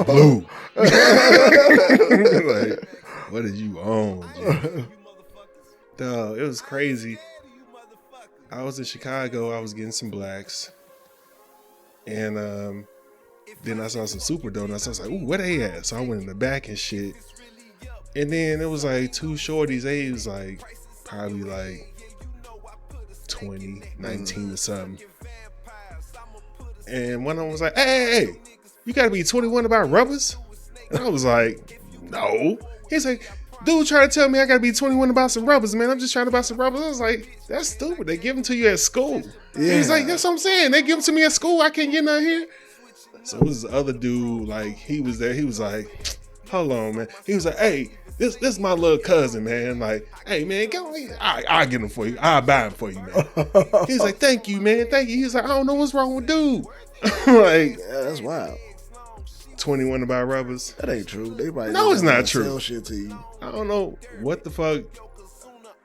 Blue. Like, what did you own? Dog, it was crazy. I was in Chicago. I was getting some blacks. And then I saw some Super Donuts. I was like, ooh, where they at? So I went in the back and shit. And then it was like two shorties. They was like probably like 20, 19 or something. And one of them was like, hey, you gotta be 21 about rubbers? And I was like, no. He's like, dude trying to tell me I gotta be 21 about some rubbers, man. I'm just trying to buy some rubbers. I was like, that's stupid. They give them to you at school. Yeah. He's like, that's what I'm saying. They give them to me at school. I can't get none here. So it was the other dude, like, he was there. He was like, hold on, man. He was like, hey, this is my little cousin, man. Like, hey, man, go ahead. I'll get him for you. I'll buy him for you, man. He's like, thank you, man. Thank you. He's like, I don't know what's wrong with dude. Like, yeah, that's wild. 21 about rubbers. That ain't true. They probably no, it's not true. Sell shit to you. I don't know what the fuck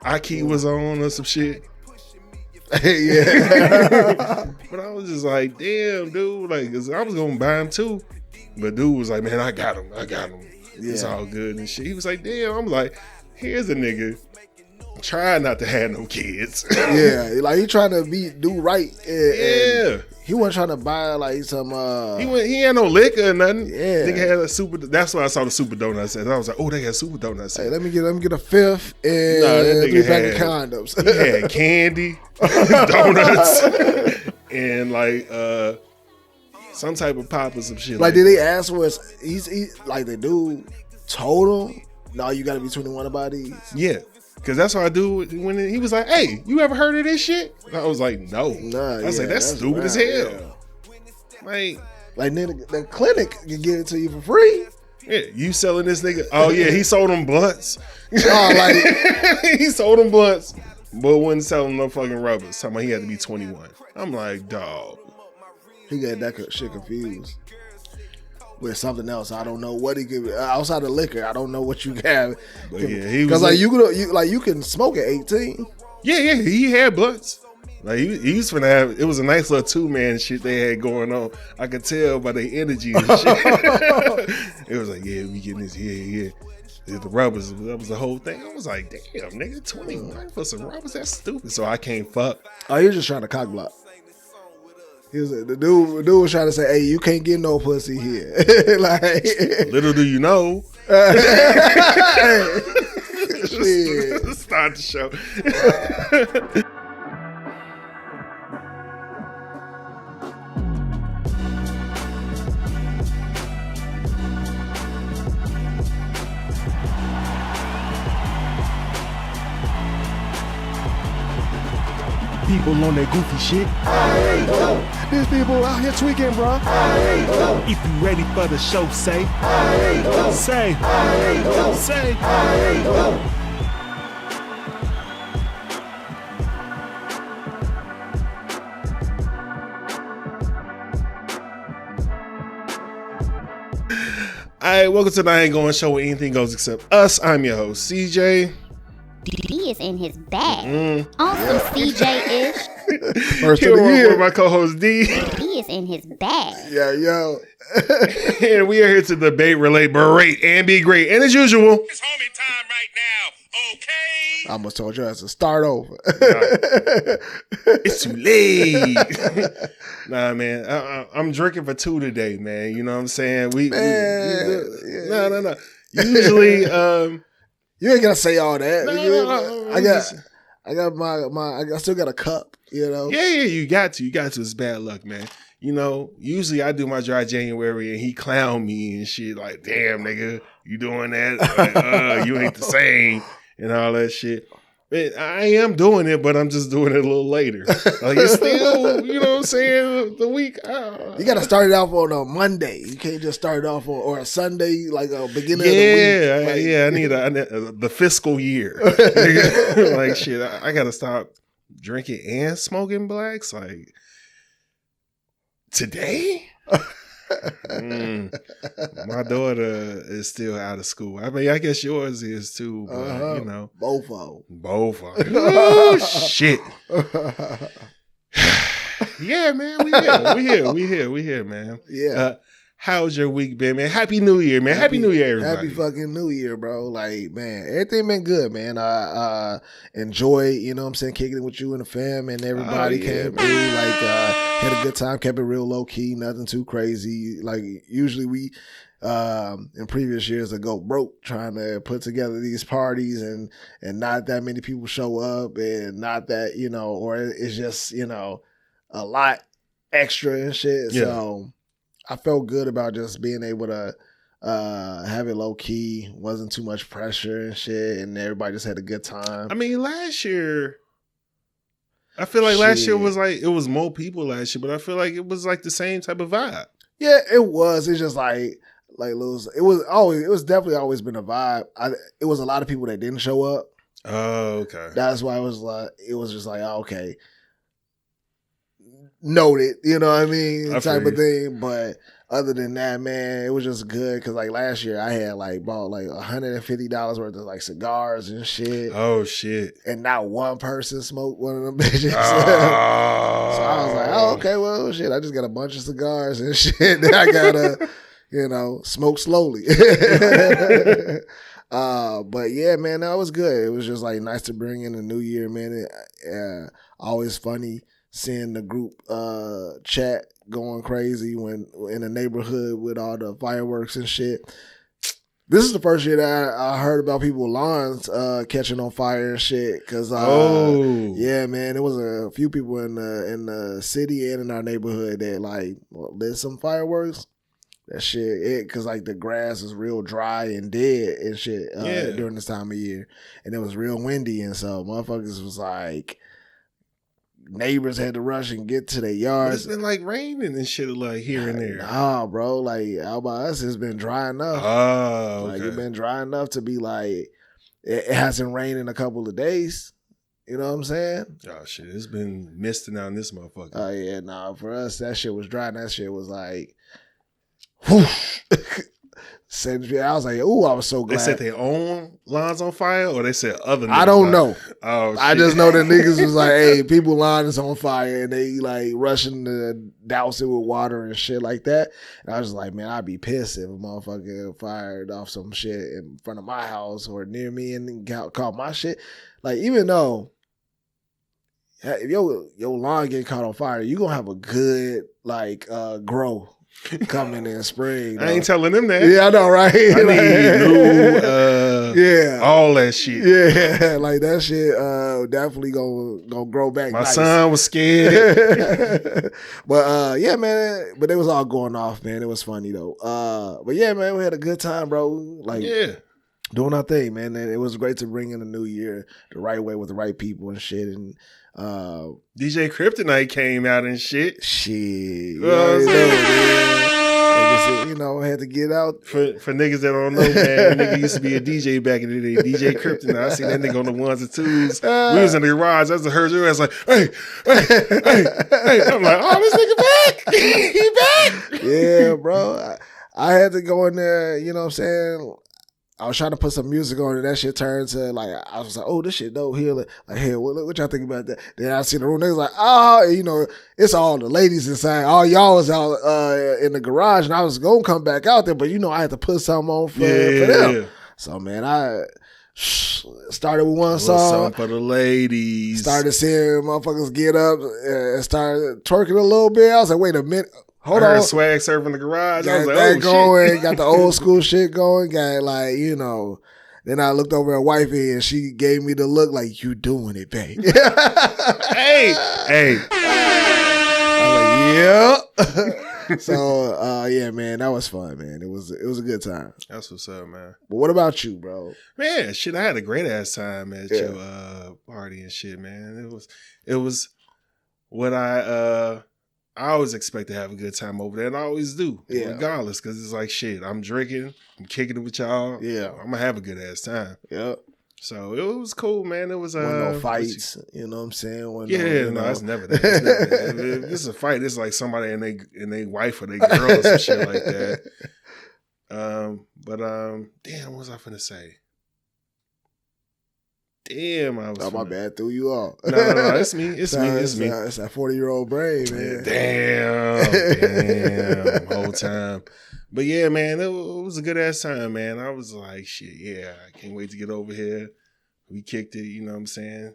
Aki was on or some shit. Yeah. But I was just like, damn, dude. Like, 'cause I was gonna buy him too. But dude was like, man, I got him. Yeah. It's all good and shit. He was like, damn. I'm like, here's a nigga trying not to have no kids. Yeah, like he trying to do right. And he wasn't trying to buy like some. He had no liquor or nothing. Yeah, nigga had a super. That's why I saw the Super Donuts. And I was like, oh, they got Super Donuts. Hey, let me get a fifth and 3 pack of condoms. He had candy, donuts, and like some type of pop or some shit. Like, did they ask for us? He's like the dude told him, no, you got to be 21 about these. Yeah. Cause that's what I do when he was like, hey, you ever heard of this shit? And I was like, no. I was like, that's stupid as hell. Yeah. Like then the clinic can give it to you for free. Yeah, you selling this nigga? Oh yeah, he sold them blunts. He sold them blunts, but wouldn't sell them no fucking rubbers. Talking about he had to be 21. I'm like, dog. He got that shit confused with something else. I don't know what he could outside of liquor. I don't know what you have. But yeah, he was because you can smoke at 18. Yeah, he had blunts. Like he was finna have. It was a nice little 2-man shit they had going on. I could tell by their energy and shit. It was like, yeah, we getting this. Yeah. The rubbers. That was the whole thing. I was like, damn, nigga, 21 for some rubbers. That's stupid. So I can't fuck. Oh, he was just trying to cock block. The dude was trying to say, "Hey, you can't get no pussy here." Like, little do you know. Shit. Start the show. People on that goofy shit. These people out here tweaking, bro. If you ready for the show, say. Say. Alright, welcome to the I Ain't Going Show where anything goes except us. I'm your host, CJ. D is in his bag. Awesome, CJ-ish. First of the year. My co-host D. D is in his bag. Yeah, yo. And we are here to debate, relate, berate, and be great. And as usual, it's homie time right now, okay? I almost told you I had to start over. It's too late. Nah, man. I'm drinking for 2 today, man. You know what I'm saying? No. Usually, you ain't gotta say all that. No, I still got a cup, you know. Yeah, you got to. It's bad luck, man. You know, usually I do my dry January and he clown me and shit like, damn, nigga, you doing that? Like, you ain't the same and all that shit. Man, I am doing it, but I'm just doing it a little later. Like, it's still, you know what I'm saying, the week. You got to start it off on a Monday. You can't just start it off on or a Sunday, like a beginning of the week. I need the fiscal year. Like, shit, I got to stop drinking and smoking blacks. Like, today? My daughter is still out of school. I mean, I guess yours is too, but you know. Both of them. Oh, shit. Yeah, man, we here, man. Yeah. how's your week been, man? Happy New Year, man. Happy New Year, everybody. Happy fucking New Year, bro. Like, man, everything been good, man. I enjoy, you know what I'm saying, kicking it with you and the fam and everybody came through. Like, had a good time, kept it real low key, nothing too crazy. Like, usually we in previous years to go broke trying to put together these parties and not that many people show up and not that, you know, or it's just, you know, a lot extra and shit. Yeah. So I felt good about just being able to have it low key, wasn't too much pressure and shit, and everybody just had a good time. I mean, last year, I feel like last year was like, it was more people last year, but I feel like it was like the same type of vibe. Yeah, it was. It's just like it was definitely always been a vibe. It was a lot of people that didn't show up. Oh, okay. That's why it was just like, oh, okay, noted, you know what I mean, type of thing. But other than that, man, it was just good because like last year I had like bought like $150 worth of like cigars and shit. Oh shit! And not one person smoked one of them bitches. Oh. So I was like, oh, okay, well, shit, I just got a bunch of cigars and shit that I gotta, you know, smoke slowly. But yeah, man, that was good. It was just like nice to bring in the new year, man. Always funny seeing the group chat going crazy when in the neighborhood with all the fireworks and shit. This is the first year that I heard about people's lawns catching on fire and shit. Cause yeah, man, there was a few people in the city and in our neighborhood that like lit some fireworks. That shit, cause like the grass is real dry and dead and shit during this time of year, and it was real windy, and so motherfuckers was like, neighbors had to rush and get to their yards. It's been like raining and shit like here and there. Nah, bro, like out by us, it's been dry enough. Oh, okay. Like it's been dry enough to be like, it hasn't rained in a couple of days. You know what I'm saying? Oh shit, it's been misting out in this motherfucker. Oh yeah, nah, for us that shit was dry, and that shit was like, whoosh. I was like, ooh, I was so glad. They set their own lawns on fire, or they set other niggas I don't know. Oh, shit. I just know that niggas was like, hey, people line is on fire, and they like rushing to douse it with water and shit like that. And I was just like, man, I'd be pissed if a motherfucker fired off some shit in front of my house or near me and caught my shit. Like, even though if your lawn get caught on fire, you gonna have a good like grow coming in spring. I ain't telling them that. Yeah, I know, right? I need new, yeah, all that shit. Yeah, like that shit definitely gonna grow back. My nice. son was scared. But yeah, man. But it was all going off, man. It was funny though. But yeah, man, we had a good time, bro. Like, yeah, doing our thing, man. And it was great to bring in the new year the right way with the right people and shit. And DJ Kryptonite came out and shit. Shit. You know, had to get out. For niggas that don't know, man, nigga used to be a DJ back in the day. DJ Kryptonite. I seen that nigga on the ones and twos. We was in the garage. I was heard you. I was like, hey. I'm like, oh, this nigga back. He back. Yeah, bro. I had to go in there, you know what I'm saying? I was trying to put some music on and that shit turned to like, I was like, oh, this shit dope here. Like, hey, what y'all think about that? Then I see the room, niggas like, oh, you know, it's all the ladies inside. All y'all was out in the garage and I was going to come back out there, but you know, I had to put something on for them. So, man, I started with one song. For the ladies. Started seeing motherfuckers get up and started twerking a little bit. I was like, wait a minute. Hold on. Swag surf in the garage. Got I was like, that oh, going, shit. Got the old school shit going. Got like, you know. Then I looked over at wifey and she gave me the look like, you doing it, babe. hey. I was like, yep. So, yeah, man, that was fun, man. It was a good time. That's what's up, man. But what about you, bro? Man, shit, I had a great ass time at your party and shit, man. It was what I always expect to have a good time over there, and I always do, regardless, because it's like, shit, I'm drinking, I'm kicking it with y'all. Yeah. I'm going to have a good ass time. Yep. So it was cool, man. It was no fights, you know what I'm saying? It's never that. If it's a fight, it's like somebody and they wife or they girl or some shit like that. Damn, what was I finna say? Damn, I was. Oh, my bad. Threw you off. No, it's me. It's me. It's me. It's that 40-year-old brain, man. Damn. Whole time. But yeah, man, it was a good ass time, man. I was like, shit, yeah, I can't wait to get over here. We kicked it, you know what I'm saying?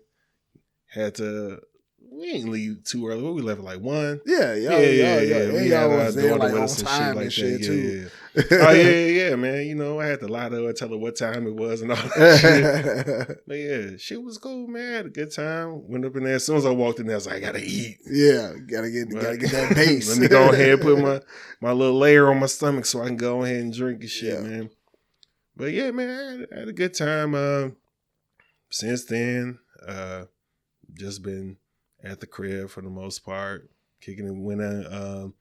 We didn't leave too early. We left at like 1. Yeah. We Y'all had was there daughter like with on us and time and shit like shit, that. too. Oh, yeah, man. You know, I had to lie to her, tell her what time it was and all that shit. But yeah, shit was cool, man. I had a good time. Went up in there. As soon as I walked in there, I was like, I gotta eat. Yeah, gotta get that base. Let me go ahead and put my little layer on my stomach so I can go ahead and drink and shit, man. But yeah, man, I had a good time. Since then, just been at the crib for the most part, kicking it. Went and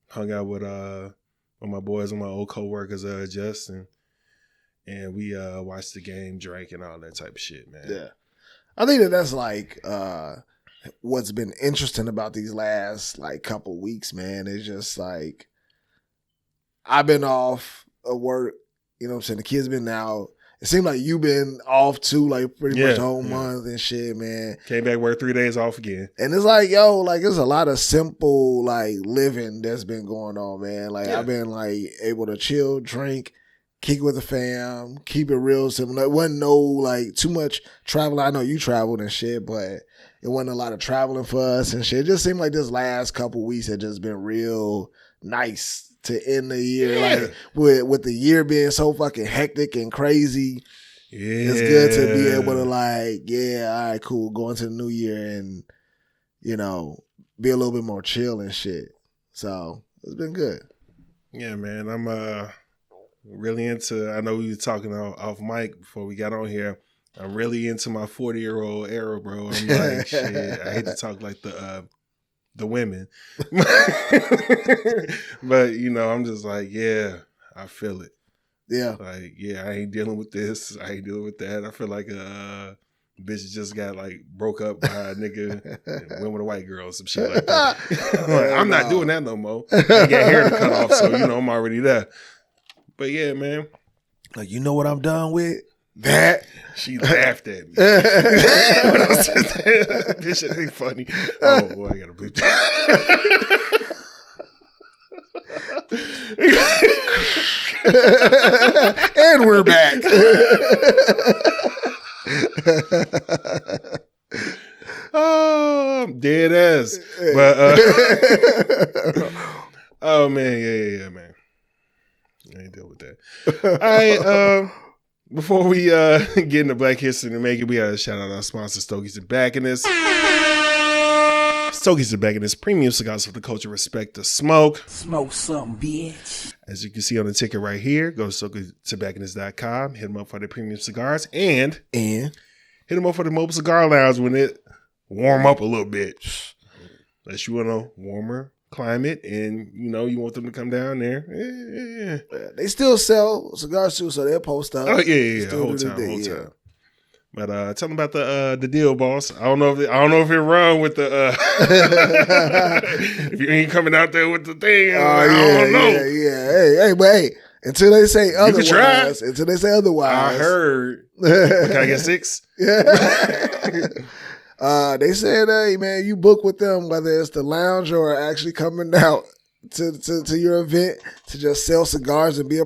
hung out with my boys and my old coworkers, Justin, and we watched the game, drank, and all that type of shit, man. Yeah, I think that's like what's been interesting about these last like couple weeks, man. Is just like I've been off of work. You know what I'm saying? The kids been out. It seemed like you been off too, like pretty much the whole month and shit, man. Came back, worked 3 days off again. And it's like, yo, like there's a lot of simple like living that's been going on, man. Like I've been like able to chill, drink, kick with the fam, keep it real simple. It wasn't no like too much travel. I know you traveled and shit, but it wasn't a lot of traveling for us and shit. It just seemed like this last couple weeks had just been real nice to end the year, like with the year being so fucking hectic and crazy. Yeah, it's good to be able to like, all right, cool, go into the new year and you know be a little bit more chill and shit. So it's been good. Yeah, man, I'm really into. I know we were talking off mic before we got on here. I'm really into my 40-year-old era, bro. I'm like, shit. I hate to talk like the women. But, you know, I'm just like, yeah, I feel it. Yeah. Like, yeah, I ain't dealing with this. I ain't dealing with that. I feel like a bitch just got, like, broke up by a nigga and went with a white girl or some shit like that. I'm not doing that no more. I got hair to cut off, so, you know, I'm already there. But, yeah, man. Like, you know what I'm done with? That. She laughed at me. This shit ain't funny. Oh boy, I gotta bleep that. And we're back. Oh, I'm dead ass. But oh man, yeah, man. I ain't deal with that. All right, before we get into Black History and Make It, we gotta shout out our sponsor, Stogies and Backiness. Stogies and Backiness, premium cigars for the culture, respect the smoke. Smoke something, bitch. As you can see on the ticket right here, go to stogiestobackiness.com, hit them up for their premium cigars, and hit them up for the mobile cigar lounge when it warm up a little bit. Unless you want a warmer climate and you know you want them to come down there. They still sell cigars too, so they'll post up. Oh yeah, whole time. But tell them about the deal, boss. I don't know if it run with the if you ain't coming out there with the thing. I don't know. Yeah. Hey, until they say otherwise. I heard. Can I get 6? They said, hey man, you book with them, whether it's the lounge or actually coming out to your event to just sell cigars and be a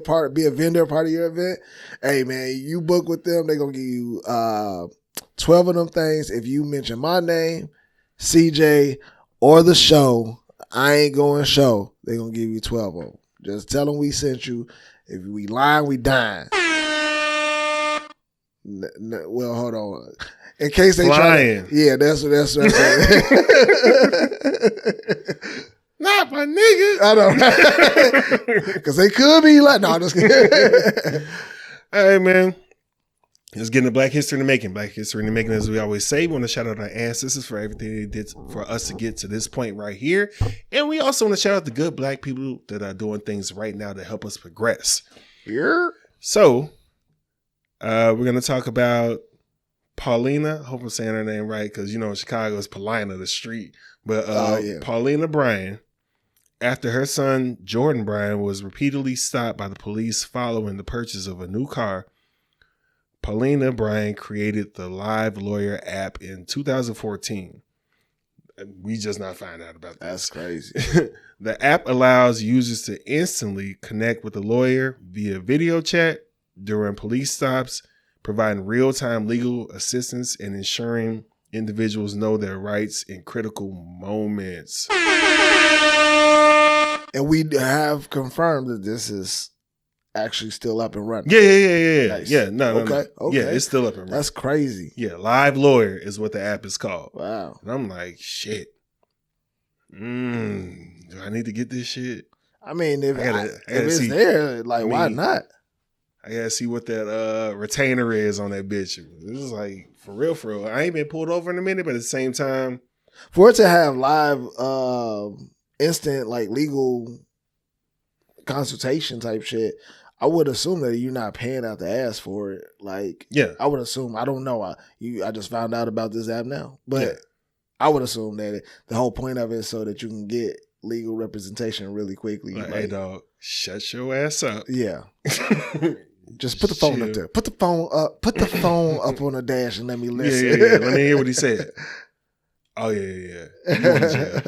vendor, part of your event. Hey man, you book with them, they're gonna give you 12 of them things. If you mention my name, CJ, or the show, I Ain't Going Show, they're gonna give you 12 of them. Just tell them we sent you. If we lying, we dying. Well, hold on. In case they flying. That's what I'm saying. Not my nigga. I don't know. Because they could be like, no, I'm just kidding. Hey, man. Let's get into Black History in the Making. Black History in the Making, as we always say, we want to shout out our ancestors for everything they did for us to get to this point right here. And we also want to shout out the good Black people that are doing things right now to help us progress. Yeah. So, we're going to talk about Paulina. I hope I'm saying her name right, because, you know, in Chicago, it's Paulina, the street. But Paulina Bryan, after her son, Jordan Bryan, was repeatedly stopped by the police following the purchase of a new car, Paulina Bryant created the Live Lawyer app in 2014. We just not find out about that. That's crazy. The app allows users to instantly connect with a lawyer via video chat during police stops, providing real-time legal assistance and ensuring individuals know their rights in critical moments. And we have confirmed that this is actually still up and running. Yeah. Nice. Yeah, no. Okay. Yeah, it's still up and running. That's crazy. Yeah, Live Lawyer is what the app is called. Wow. And I'm like, shit. Do I need to get this shit? I mean, if gotta it's see. there, like, why not? I gotta see what that retainer is on that bitch. This is like, for real. I ain't been pulled over in a minute, but at the same time. For it to have live, instant, like, legal consultation type shit, I would assume that you're not paying out the ass for it. Like, yeah, I would assume. I don't know. I just found out about this app now, but yeah. I would assume that the whole point of it is so that you can get legal representation really quickly. Like, hey, dog, shut your ass up. Yeah. Just put the phone up there. Put the phone up. Put the phone up on the dash and let me listen. Yeah. Let me hear what he said. Oh yeah. You going to jail.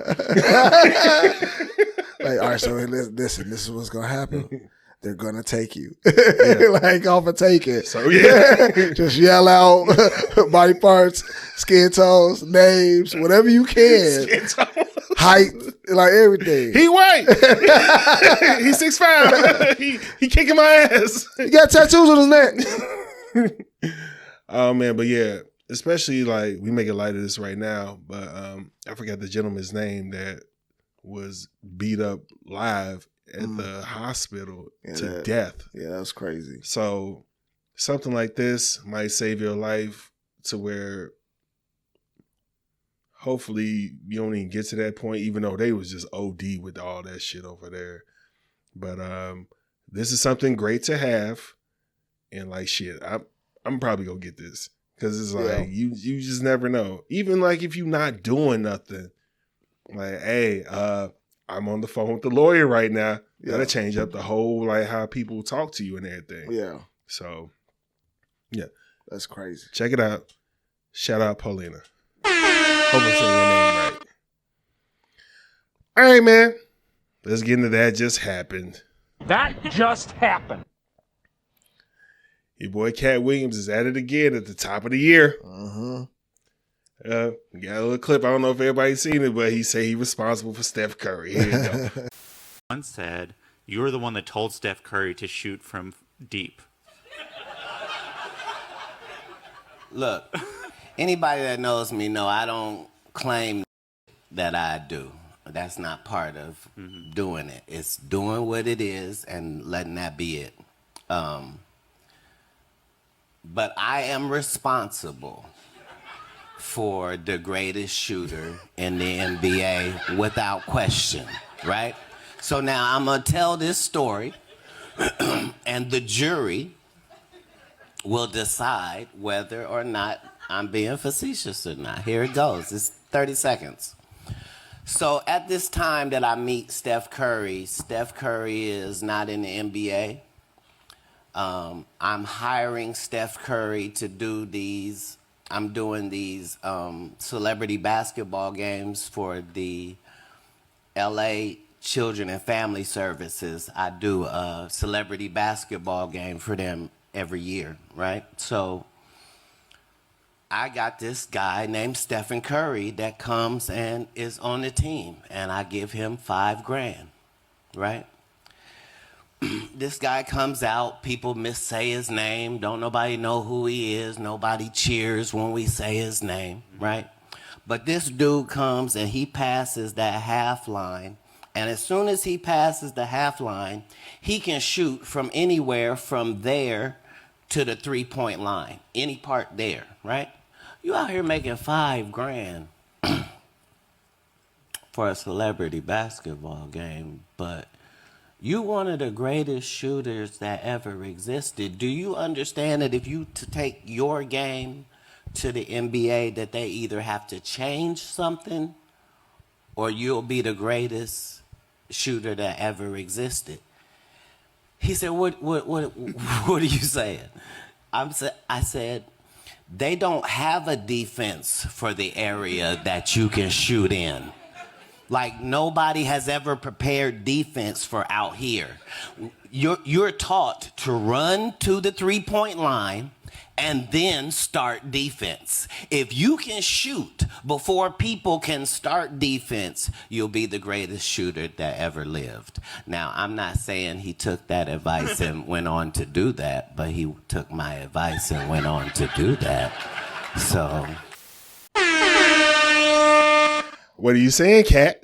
Like, all right, so listen, this is what's gonna happen. They're gonna take you. Like, off a take it. So yeah. Just yell out body parts, skin tones, names, whatever you can. Skin tone. Height, like everything. He white. He's 6'5". He kicking my ass. He got tattoos on his neck. Oh man, but yeah, especially like we make a light of this right now, but I forgot the gentleman's name that was beat up live at the hospital to death. Yeah, that was crazy. So something like this might save your life to where hopefully you don't even get to that point, even though they was just OD with all that shit over there. But this is something great to have. And like shit, I'm probably gonna get this. Cause it's like you just never know. Even like if you're not doing nothing, like, hey, I'm on the phone with the lawyer right now. That'll change up the whole like how people talk to you and everything. Yeah. So yeah. That's crazy. Check it out. Shout out Paulina. Hope I'm saying your name right. All right, man. Let's get into That Just Happened. That just happened. Your boy Katt Williams is at it again at the top of the year. We got a little clip. I don't know if everybody's seen it, but he said he's responsible for Steph Curry. Here you go. Once said, you were the one that told Steph Curry to shoot from deep. Look, anybody that knows me know I don't claim that I do. That's not part of doing it. It's doing what it is and letting that be it. But I am responsible for the greatest shooter in the NBA without question, right? So now I'm going to tell this story, and the jury will decide whether or not I'm being facetious or not. Here it goes. It's 30 seconds. So at this time that I meet Steph Curry is not in the NBA. I'm hiring Steph Curry to do these. I'm doing these celebrity basketball games for the LA Children and Family Services. I do a celebrity basketball game for them every year, right? So I got this guy named Stephen Curry that comes and is on the team, and I give him $5,000, right? This guy comes out, people missay his name, don't nobody know who he is, nobody cheers when we say his name, right? But this dude comes and he passes that half line, and as soon as he passes the half line, he can shoot from anywhere from there to the three-point line, any part there, right? You out here making $5,000 for a celebrity basketball game, but you one of the greatest shooters that ever existed. Do you understand that if you to take your game to the NBA, that they either have to change something or you'll be the greatest shooter that ever existed? He said, what are you saying? I said, they don't have a defense for the area that you can shoot in. Like, nobody has ever prepared defense for out here. You're taught to run to the three-point line and then start defense. If you can shoot before people can start defense, you'll be the greatest shooter that ever lived. Now, I'm not saying he took that advice and went on to do that, but he took my advice and went on to do that. So... What are you saying, Katt?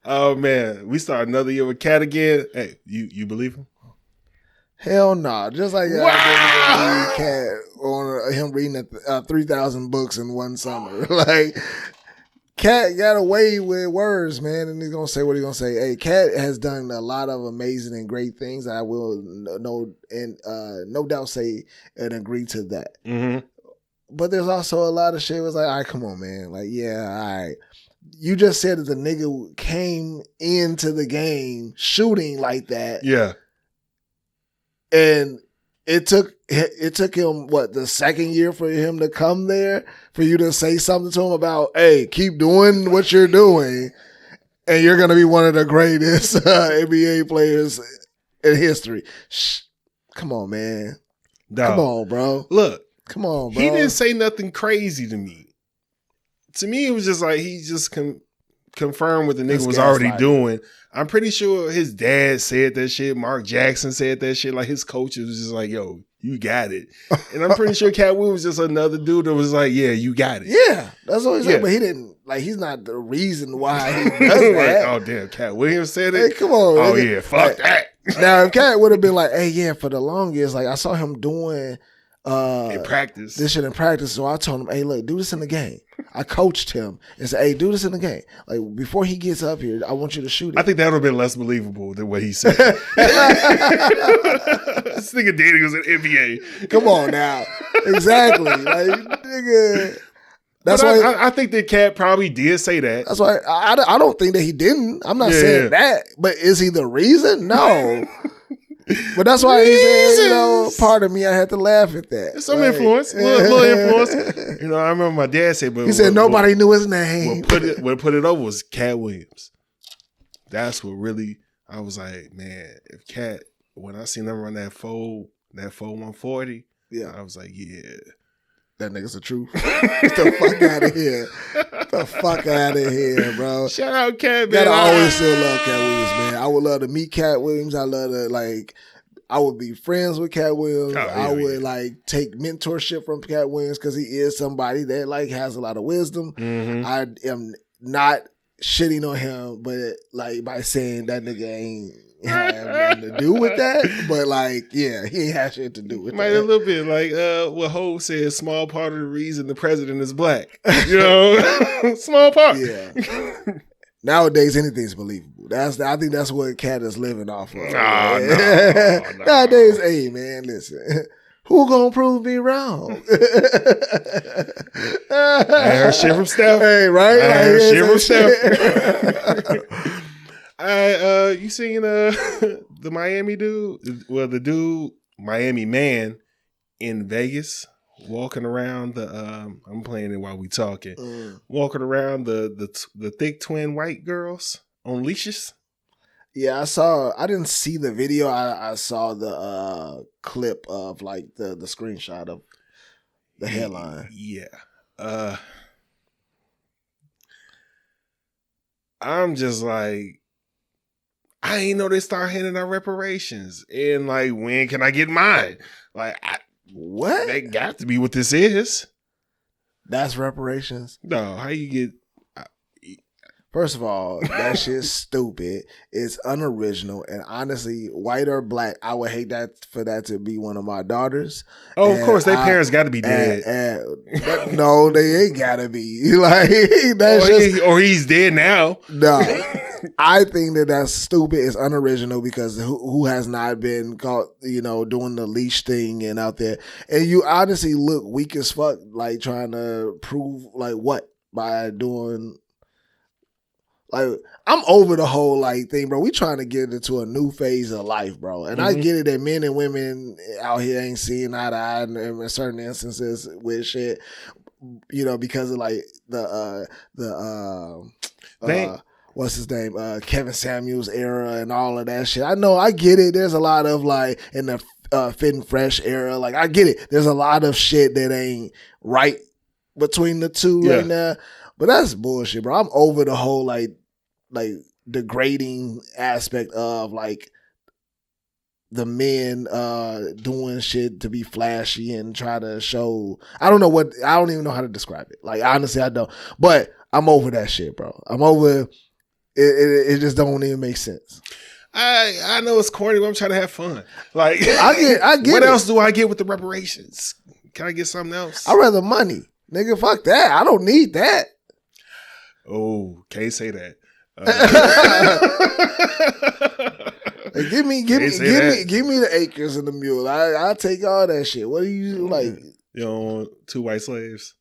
Oh man, we start another year with Katt again. Hey, you believe him? Hell no. Nah. Just like I didn't believe Katt on him reading 3,000 books in one summer. Like, Katt got away with words, man, and he's gonna say what he's gonna say. Hey, Katt has done a lot of amazing and great things. I will no doubt say and agree to that. Mm-hmm. But there's also a lot of shit was like, all right, come on, man. Like, yeah, all right. You just said that the nigga came into the game shooting like that. Yeah. And it took him, what, the second year for him to come there, for you to say something to him about, hey, keep doing what you're doing, and you're going to be one of the greatest NBA players in history. Come on, man. No. Come on, bro. Look. Come on, bro. He didn't say nothing crazy to me. To me, it was just like he just confirmed what the nigga was already doing. I'm pretty sure his dad said that shit. Mark Jackson said that shit. Like, his coach was just like, yo, you got it. And I'm pretty sure Katt Williams was just another dude that was like, yeah, you got it. Yeah, that's what he said. But he didn't, like, he's not the reason why he does that. Like, oh, damn, Katt Williams said it? Hey, come on. Oh, nigga. yeah, fuck that. Now, if Katt would have been like, hey, yeah, for the longest, like, I saw him doing in practice. This shit in practice. So I told him, hey, look, do this in the game. I coached him and said, hey, do this in the game. Like, before he gets up here, I want you to shoot it. I think that would have been less believable than what he said. This nigga Danny was in NBA. Come on now. Exactly. Like, nigga. That's but why I think that Katt probably did say that. That's why I don't think that he didn't. I'm not saying that. But is he the reason? No. But that's why he said, part of me, I had to laugh at that. Some influence, little influence. I remember my dad said, but he said nobody knew his name. What put it over was Katt Williams. That's what really, I was like, man, if Katt, when I seen him run that 140, yeah, I was like, yeah. That nigga's the truth. Get the fuck out of here. Get the fuck out of here, bro. Shout out Katt, man. Gotta always still love Katt Williams, man. I would love to meet Katt Williams. I love to, I would be friends with Katt Williams. I would, take mentorship from Katt Williams because he is somebody that, has a lot of wisdom. Mm-hmm. I am not shitting on him, but, by saying that nigga ain't have nothing to do with that, but he ain't had shit to do with Might that. A little bit what Ho said, small part of the reason the president is black. Small part. Yeah. Nowadays, anything's believable. I think that's what Katt is living off of. No. Nowadays, hey man, listen. Who gonna prove me wrong? I heard shit from Steph. Hey, right? I heard shit from Steph. You seen the Miami dude? Well, the dude, Miami man in Vegas, walking around the I'm playing it while we talking. Walking around the thick twin white girls on leashes. Yeah, I didn't see the video. I saw the clip of the screenshot of the headline. Yeah. I'm just like, I ain't know they start handing out reparations. And when can I get mine? What? That got to be what this is. That's reparations? No, how you get... First of all, that shit's stupid. It's unoriginal. And honestly, white or black, I would hate that for that to be one of my daughters. Oh, of course, their parents got to be dead. No, they ain't got to be. Or he's dead now. No. I think that's stupid. It's unoriginal because who has not been caught, doing the leash thing and out there. And you honestly look weak as fuck, trying to prove, what? By doing... Like, I'm over the whole like thing, bro. We trying to get into a new phase of life, bro. And I get it that men and women out here ain't seeing eye to eye in certain instances with shit, you know, because of like what's his name, Kevin Samuels era and all of that shit. I know, I get it. There's a lot of like in the Fit and Fresh era, like I get it. There's a lot of shit that ain't right between the two right now. But that's bullshit, bro. I'm over the whole like degrading aspect of like the men doing shit to be flashy and try to show. I don't even know how to describe it. Like honestly, I don't. But I'm over that shit, bro. I'm over it just don't even make sense. I know it's corny, but I'm trying to have fun. Like I get what it. else do I get with the reparations? Can I get something else? I'd rather money. Nigga, fuck that. I don't need that. Oh, can't say that. Like, give me the acres and the mule. I'll take all that shit. What do you like? You don't want 2 white slaves?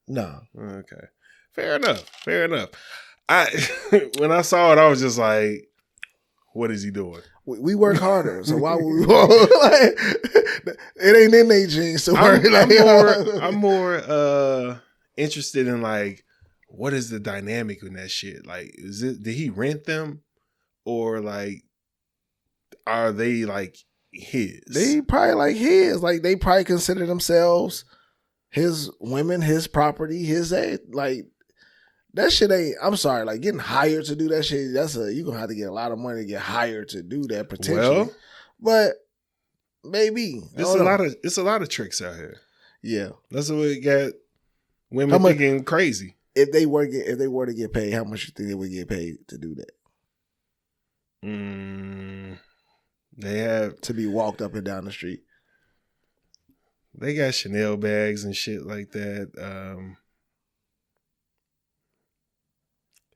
No. Okay. Fair enough. When I saw it, I was just like, what is he doing? We work harder, so why would we like, it ain't in their genes to work. I'm more interested in like, what is the dynamic in that shit? Like, did he rent them, or like, are they like his? They probably like his. Like they probably consider themselves his women, his property, his like that shit ain't. I'm sorry, like getting hired to do that shit. You gonna have to get a lot of money to get hired to do that potentially. Well, but maybe it's a lot of tricks out here. Yeah, that's what we got. Women thinking crazy. If they were to get paid, how much you think they would get paid to do that? They have to be walked up and down the street. They got Chanel bags and shit like that.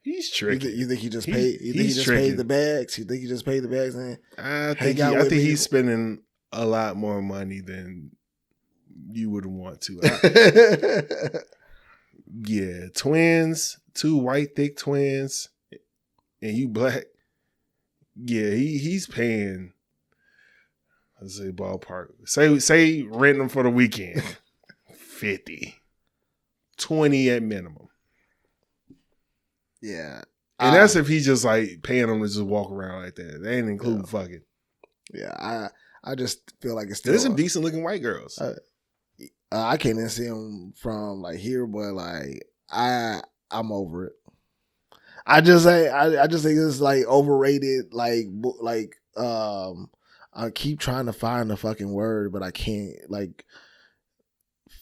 He's tricky. You think he just paid? You think he just paid the bags? You think he just paid the bags? And I think he's spending a lot more money than you would want to. Yeah, twins, 2 white thick twins, and you black. Yeah, he's paying. Let's say ballpark. Say rent them for the weekend. 50, 20 at minimum. Yeah, and that's if he's just like paying them to just walk around like that. They ain't including fucking. Yeah, I just feel like it's still. There's some decent looking white girls. I can't even see them from like here, but like I'm over it. I just think it's like overrated. Like I keep trying to find the fucking word, but I can't. Like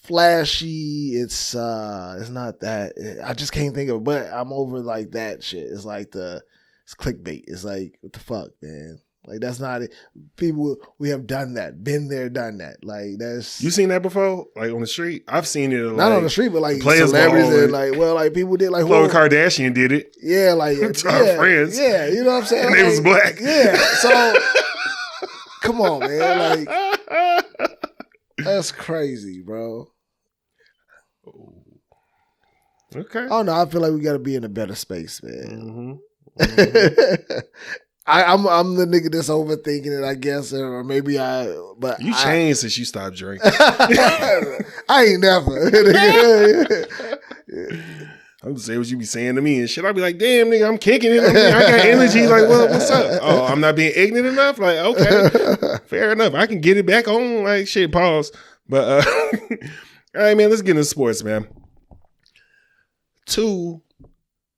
flashy, it's not that. I just can't think of it. But I'm over like that shit. It's like it's clickbait. It's like, what the fuck, man. Like that's not it. People, we have done that, been there, done that. Like that's you seen that before, like on the street. I've seen it. Not on the street, but like celebrities and like people did like Khloe Kardashian did it. Yeah, like our friends. Yeah, you know what I'm saying. And they was black. Yeah, so come on, man. Like that's crazy, bro. Okay. Oh no, I feel like we got to be in a better space, man. Mm-hmm. I'm the nigga that's overthinking it, I guess, or maybe but you changed since you stopped drinking. I ain't never. I'm just saying what you be saying to me and shit. I'll be like, damn, nigga, I'm kicking it. I got energy. Like, what's up? Oh, I'm not being ignorant enough? Like, okay, fair enough. I can get it back on. Like, shit, pause. But, all right, man, let's get into sports, man. 2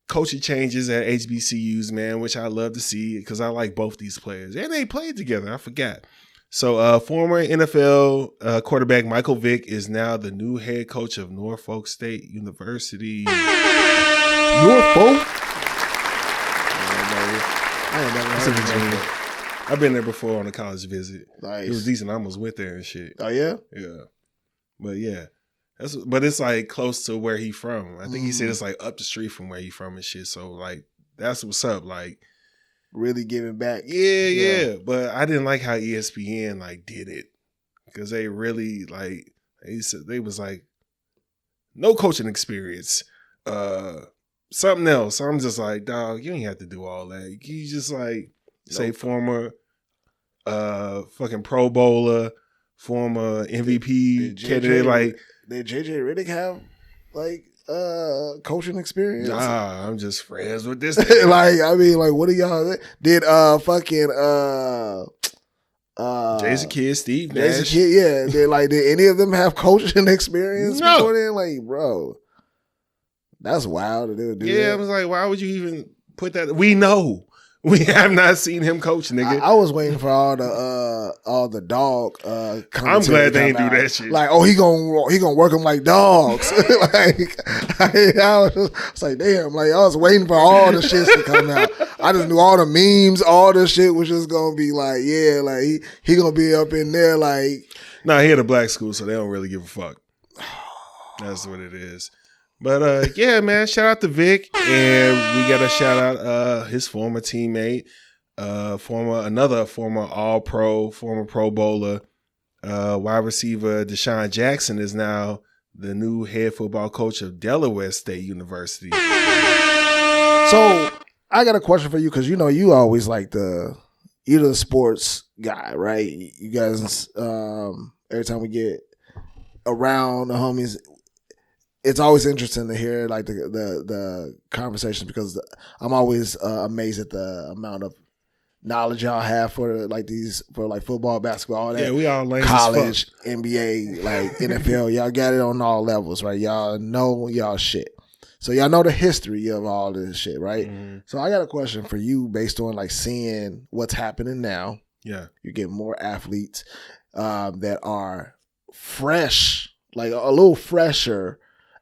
coaching changes at HBCUs, man, which I love to see because I like both these players. And they played together. I forgot. So former NFL quarterback Michael Vick is now the new head coach of Norfolk State University. Norfolk? I ain't never heard of Virginia. I've been there before on a college visit. Nice. It was decent. I almost went there and shit. Oh, yeah? Yeah. But yeah. But it's like close to where he from. I think he said it's like up the street from where he from and shit. So like that's what's up. Like really giving back. Yeah. But I didn't like how ESPN like did it because they really like they was like no coaching experience. something else. I'm just like, dog, you ain't have to do all that. You just like say former fucking Pro Bowler, former MVP candidate. Like, did JJ Redick have like coaching experience? Nah, I'm just friends with this. Like, I mean, like, what do y'all did? Jason Kidd, Steve Nash. Jason Kidd, yeah. Did any of them have coaching experience No. before then? Like, bro, that's wild that they would do that. Yeah, I was like, why would you even put that? We know. We have not seen him coach, nigga. I was waiting for all the dog. I'm glad they ain't do that shit. Like, oh, he gonna work them like dogs. Like, I was like, damn. Like, I was waiting for all the shits to come out. I just knew all the memes, all the shit was just gonna be like, yeah, like he gonna be up in there like. Nah, he had a black school, so they don't really give a fuck. That's what it is. But yeah, man, shout out to Vick, and we got to shout out his former teammate, another former All-Pro, former Pro Bowler, wide receiver DeSean Jackson is now the new head football coach of Delaware State University. So I got a question for you because you always like you're the sports guy, right? You guys, every time we get around the homies. It's always interesting to hear like the conversations because I'm always amazed at the amount of knowledge y'all have for football, basketball, all that. Yeah, we all lame college, as fuck. NBA, like NFL. Y'all got it on all levels, right? Y'all know y'all shit. So y'all know the history of all this shit, right? Mm-hmm. So I got a question for you based on like seeing what's happening now. Yeah, you get more athletes that are fresh, like a little fresher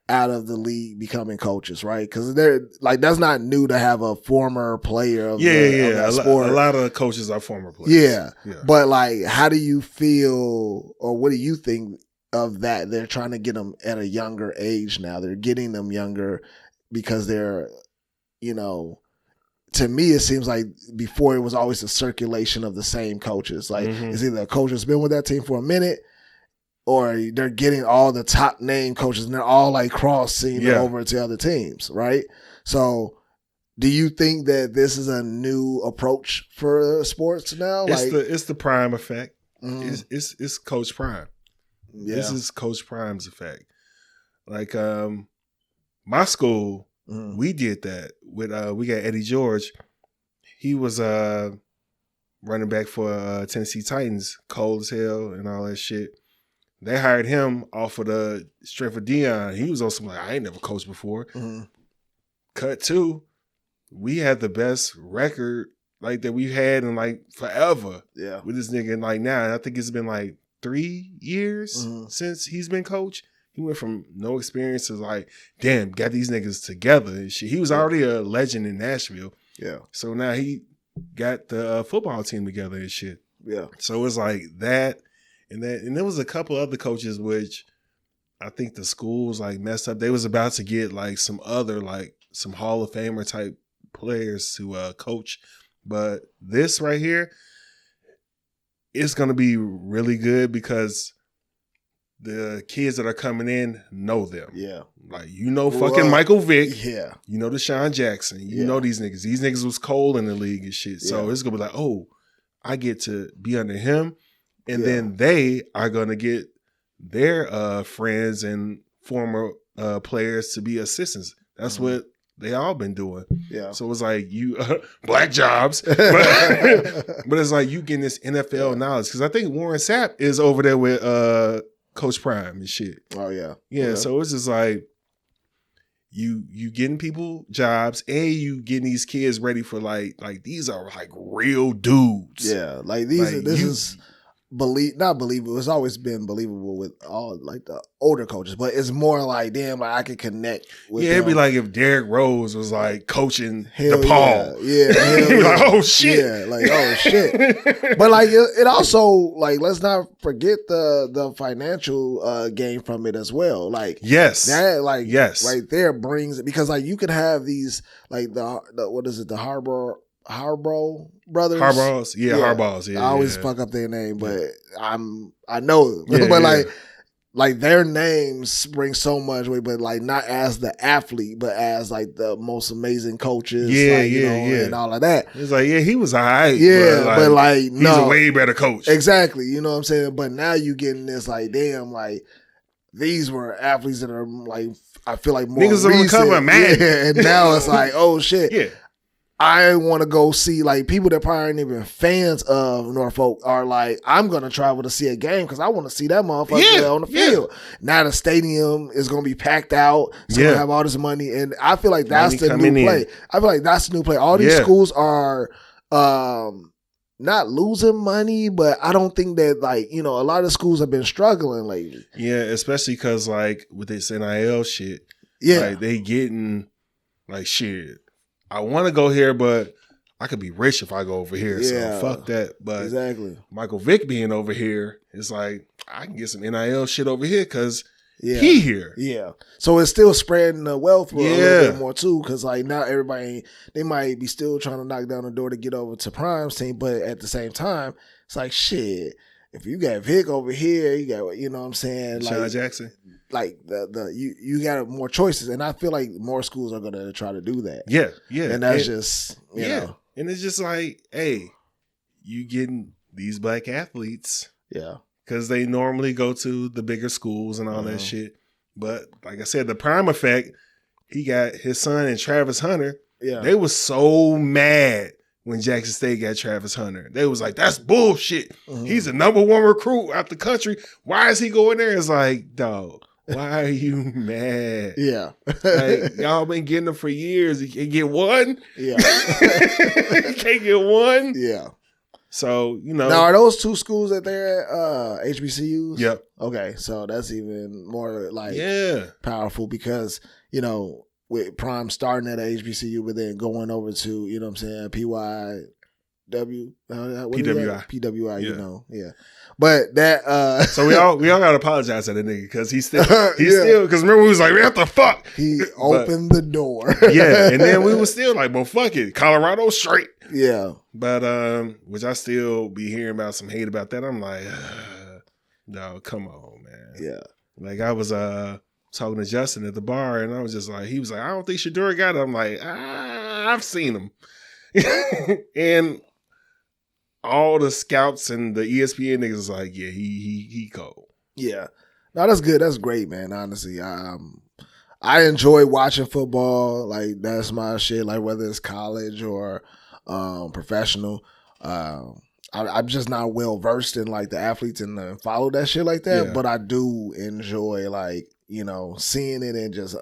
out of the league becoming coaches, right? Because they're like that's not new to have a former player of that sport. A lot of coaches are former players. Yeah, but like, how do you feel, or what do you think of that? They're trying to get them at a younger age now. They're getting them younger because they're, to me, it seems like before it was always a circulation of the same coaches. Like it's either a coach that's been with that team for a minute, or they're getting all the top name coaches and they're all like crossing over to other teams, right? So do you think that this is a new approach for sports now? It's the Prime effect. Mm. It's Coach Prime. Yeah. This is Coach Prime's effect. Like my school, we did that with we got Eddie George. He was running back for Tennessee Titans, cold as hell and all that shit. They hired him off of the strength of DeSean. He was also like, I ain't never coached before. Mm-hmm. Cut two, we had the best record like that we've had in like forever. Yeah, with this nigga. And like now, and I think it's been like 3 years since he's been coach. He went from no experience to like, damn, got these niggas together and shit. He was already a legend in Nashville. Yeah. So now he got the football team together and shit. Yeah. So it's like that. And there was a couple other coaches which I think the schools like messed up. They was about to get like some other like some Hall of Famer type players to coach, but this right here, it's gonna be really good because the kids that are coming in know them. Yeah, like fucking Michael Vick. Yeah, DeSean Jackson. You know these niggas. These niggas was cold in the league and shit. So it's gonna be like, oh, I get to be under him. And then they are going to get their friends and former players to be assistants. That's what they all been doing. Yeah. So it's like you black jobs, but it's like you getting this NFL knowledge because I think Warren Sapp is over there with Coach Prime and shit. Oh yeah. Yeah. So it's just like you getting people jobs and you getting these kids ready for like these are like real dudes. Yeah. Like these. Like this is. Not believable. It's always been believable with all like the older coaches, but it's more like, damn, like I could connect with them. It'd be like if Derrick Rose was like coaching DePaul. Yeah. Like, oh shit. Yeah, like oh shit. But like it also like let's not forget the financial gain from it as well. Like that right there brings it because like you could have these like the what is it, the Harborough brothers. Harbaughs, Harbaughs. Yeah, I always fuck up their name, but I know them. But like their names bring so much weight, but like not as the athlete, but as like the most amazing coaches, and all of that. It's like, yeah, he was all right. Yeah, but like he's no, a way better coach. Exactly, you know what I'm saying? But now you getting this like, damn, like these were athletes that are like, I feel like more niggas on the cover, man. Yeah, and now it's like, oh shit. Yeah. I want to go see, like, people that probably aren't even fans of Norfolk are like, I'm going to travel to see a game because I want to see that motherfucker on the field. Now the stadium is going to be packed out. It's going to have all this money. And I feel like that's the new play. I feel like that's the new play. All these schools are not losing money, but I don't think that, like, you know, a lot of schools have been struggling lately. Yeah, especially because, like, with this NIL shit, like, they getting, like, shit. I want to go here, but I could be rich if I go over here. So fuck that. But exactly. Michael Vick being over here, it's like I can get some NIL shit over here because he here. Yeah. So it's still spreading the wealth a little bit more too, because like now everybody, they might be still trying to knock down the door to get over to Prime's team, but at the same time, it's like shit. If you got Vick over here, you got, you know what I'm saying, Sean like Jackson. Like you got more choices, and I feel like more schools are gonna try to do that. Yeah, and that's just you know. And it's just like, hey, you getting these black athletes, because they normally go to the bigger schools and all that shit. But like I said, the Prime effect, he got his son and Travis Hunter. Yeah, they was so mad when Jackson State got Travis Hunter. They was like, that's bullshit. He's the number one recruit out the country. Why is he going there? It's like, dog. Why are you mad? Yeah. Like, y'all been getting them for years. You can't get one? Yeah. You can't get one? Yeah. So, you know. Now, are those two schools that they're at HBCUs? Yep. Okay. So that's even more like powerful because, you know, with Prime starting at HBCU, but then going over to, you know what I'm saying, PYW? PWI, you know. Yeah. But that so we all gotta apologize to that nigga because he's still because remember we was like, what the fuck? He opened the door. Yeah, and then we was still like, well, fuck it. Colorado straight. Yeah. But which I still be hearing about some hate about that. I'm like, no, come on, man. Yeah. Like I was talking to Justin at the bar and I was just like, he was like, I don't think Shadura got it. I'm like, I've seen him. And all the scouts and the ESPN niggas is like, yeah, he cold. Yeah. No, that's good. That's great, man. Honestly, I enjoy watching football. Like that's my shit. Like whether it's college or professional. I'm just not well versed in like the athletes and follow that shit like that. Yeah. But I do enjoy like, you know, seeing it and just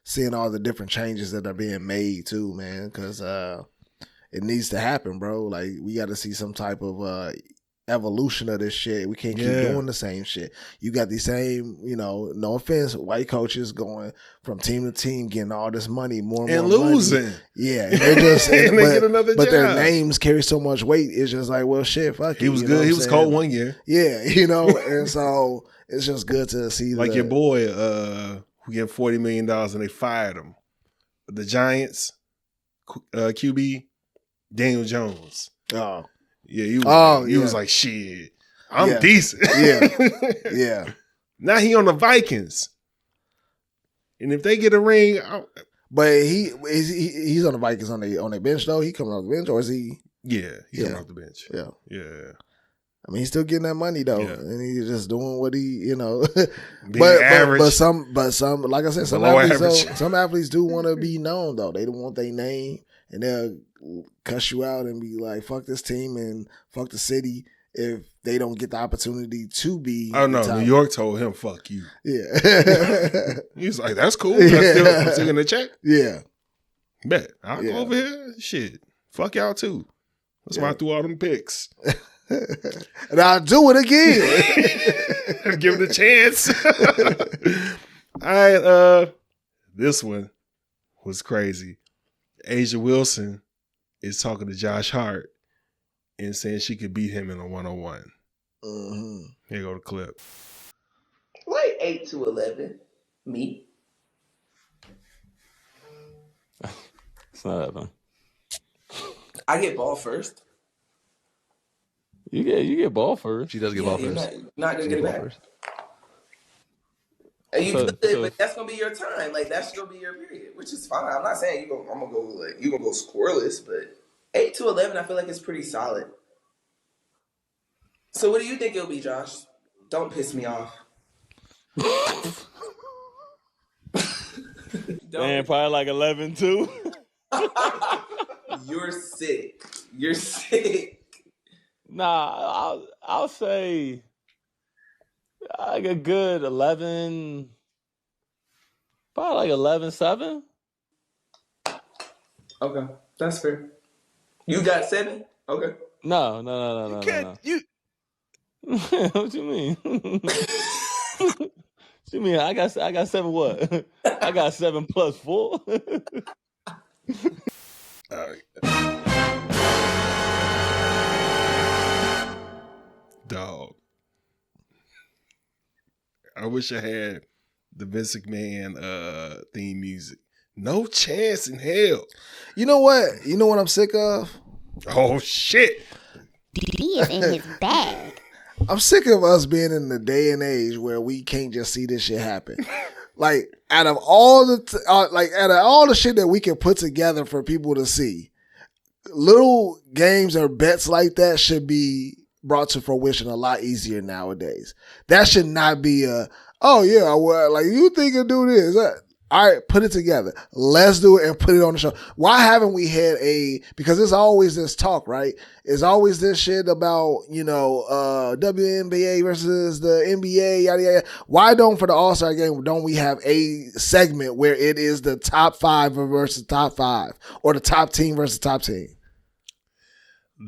seeing all the different changes that are being made too, man. Because it needs to happen, bro. Like we got to see some type of evolution of this shit. We can't keep doing the same shit. You got these same, you know, no offense, white coaches going from team to team, getting all this money, more and more losing. Money. Yeah, and they just and they get another but job. Their names carry so much weight. It's just like, well, shit, fuck. He was good. He was cold one year. Yeah, you know, and so it's just good to see. Like your boy, who get $40 million and they fired him. The Giants, QB. Daniel Jones. Oh. Yeah, he was like, shit, I'm decent. Yeah. Now he on the Vikings. And if they get a ring, but he's on the Vikings on their bench though. He coming off the bench or is he? Yeah, he's coming off the bench. Yeah. Yeah. I mean, he's still getting that money though, and he's just doing what he, you know. Average. But some, like I said, some athletes do want to be known though. They don't want their name, and they'll cuss you out and be like, "Fuck this team" and "fuck the city" if they don't get the opportunity to be. Oh no, New York told him, "Fuck you." Yeah, he was like, "That's cool. I'm still getting the check." Yeah, bet I'll go over here. Shit, fuck y'all too. That's why I threw all them picks. And I'll do it again. Give it a chance. All right, this one was crazy. Asia Wilson is talking to Josh Hart and saying she could beat him in a 1-on-1. Mm-hmm. Here go the clip. Like 8 to 11, me. It's not that fun. I get ball first. You get ball first. She does get ball first. Not gonna get it back. First. And you So, could, so but that's gonna be your time. Like that's gonna be your period, which is fine. I'm not saying I'm gonna go like you gonna go scoreless, but 8 to 11, I feel like it's pretty solid. So what do you think it'll be, Josh? Don't piss me off. man, probably like 11 too. You're sick. You're sick. Nah, I'll say like a good 11, probably like 11-7. Okay, that's fair. You got 7? Okay. No. You What you mean? What you mean? I got 7 what? I got 7 plus 4. All right. Dog. I wish I had the Vince McMahon theme music. No chance in hell. You know what? You know what I'm sick of? Oh shit. D is in his bag. I'm sick of us being in the day and age where we can't just see this shit happen. Like out of all the shit that we can put together for people to see, little games or bets like that should be brought to fruition a lot easier nowadays. That should not be you think you do this. All right, put it together. Let's do it and put it on the show. Why haven't we had because it's always this talk, right? It's always this shit about, WNBA versus the NBA, yada, yada. Why for the All-Star game, don't we have a segment where it is the top 5 versus top 5 or the top team versus top team?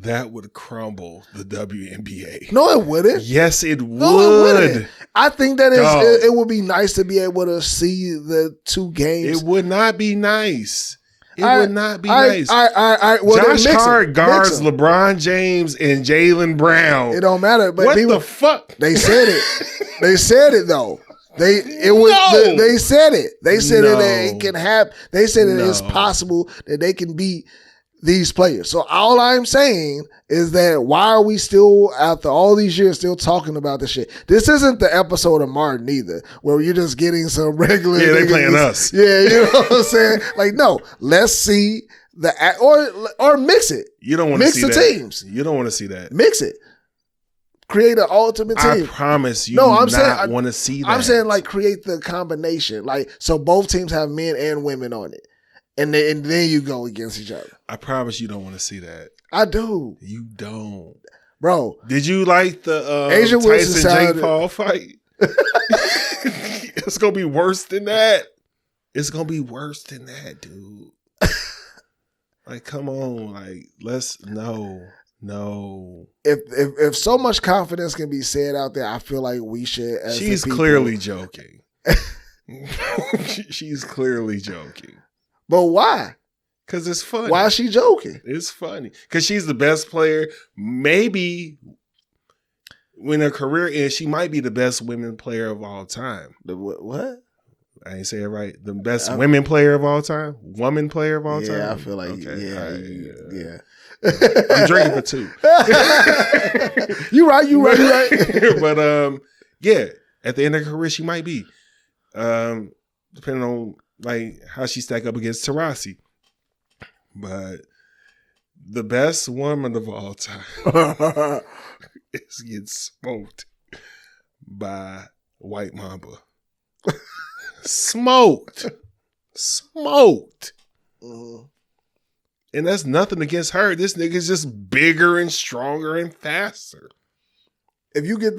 That would crumble the WNBA. No, it wouldn't. Yes, it would. No, it wouldn't. I think that it would be nice to be able to see the two games. It would not be nice. It would not be nice. All right. Well, Josh Hart guards LeBron James and Jaylen Brown. It don't matter. But what the fuck? They said it. They said it though. They said it. They said that it can happen. They said that it's possible that they can beat these players. So all I'm saying is that why are we still, after all these years, still talking about this shit? This isn't the episode of Martin either, where you're just getting some regular. Yeah, they playing us. Yeah, you know what I'm saying? Like, no, let's see or mix it. You don't want to see mix the teams. You don't want to see that. Mix it. Create an ultimate team. I promise you. No, I'm saying want to see that. I'm saying like create the combination, like so both teams have men and women on it. And then you go against each other. I promise you don't want to see that. I do. You don't. Bro. Did you like the Asian Tyson Jake Paul fight? It's going to be worse than that. It's going to be worse than that, dude. Like, come on. Like, no. If so much confidence can be said out there, I feel like we should. She's clearly joking. She's clearly joking. But why? Because it's funny. Why is she joking? It's funny. Because she's the best player. Maybe when her career ends, she might be the best women player of all time. The what? I ain't say it right. The best women player of all time? Woman player of all time? Yeah, I feel like, yeah. I'm drinking for 2. You right. But, yeah, at the end of her career, she might be. Depending on like how she stack up against Taurasi. But the best woman of all time is getting smoked by White Mamba. Smoked. Mm-hmm. And that's nothing against her. This nigga's just bigger and stronger and faster. If you get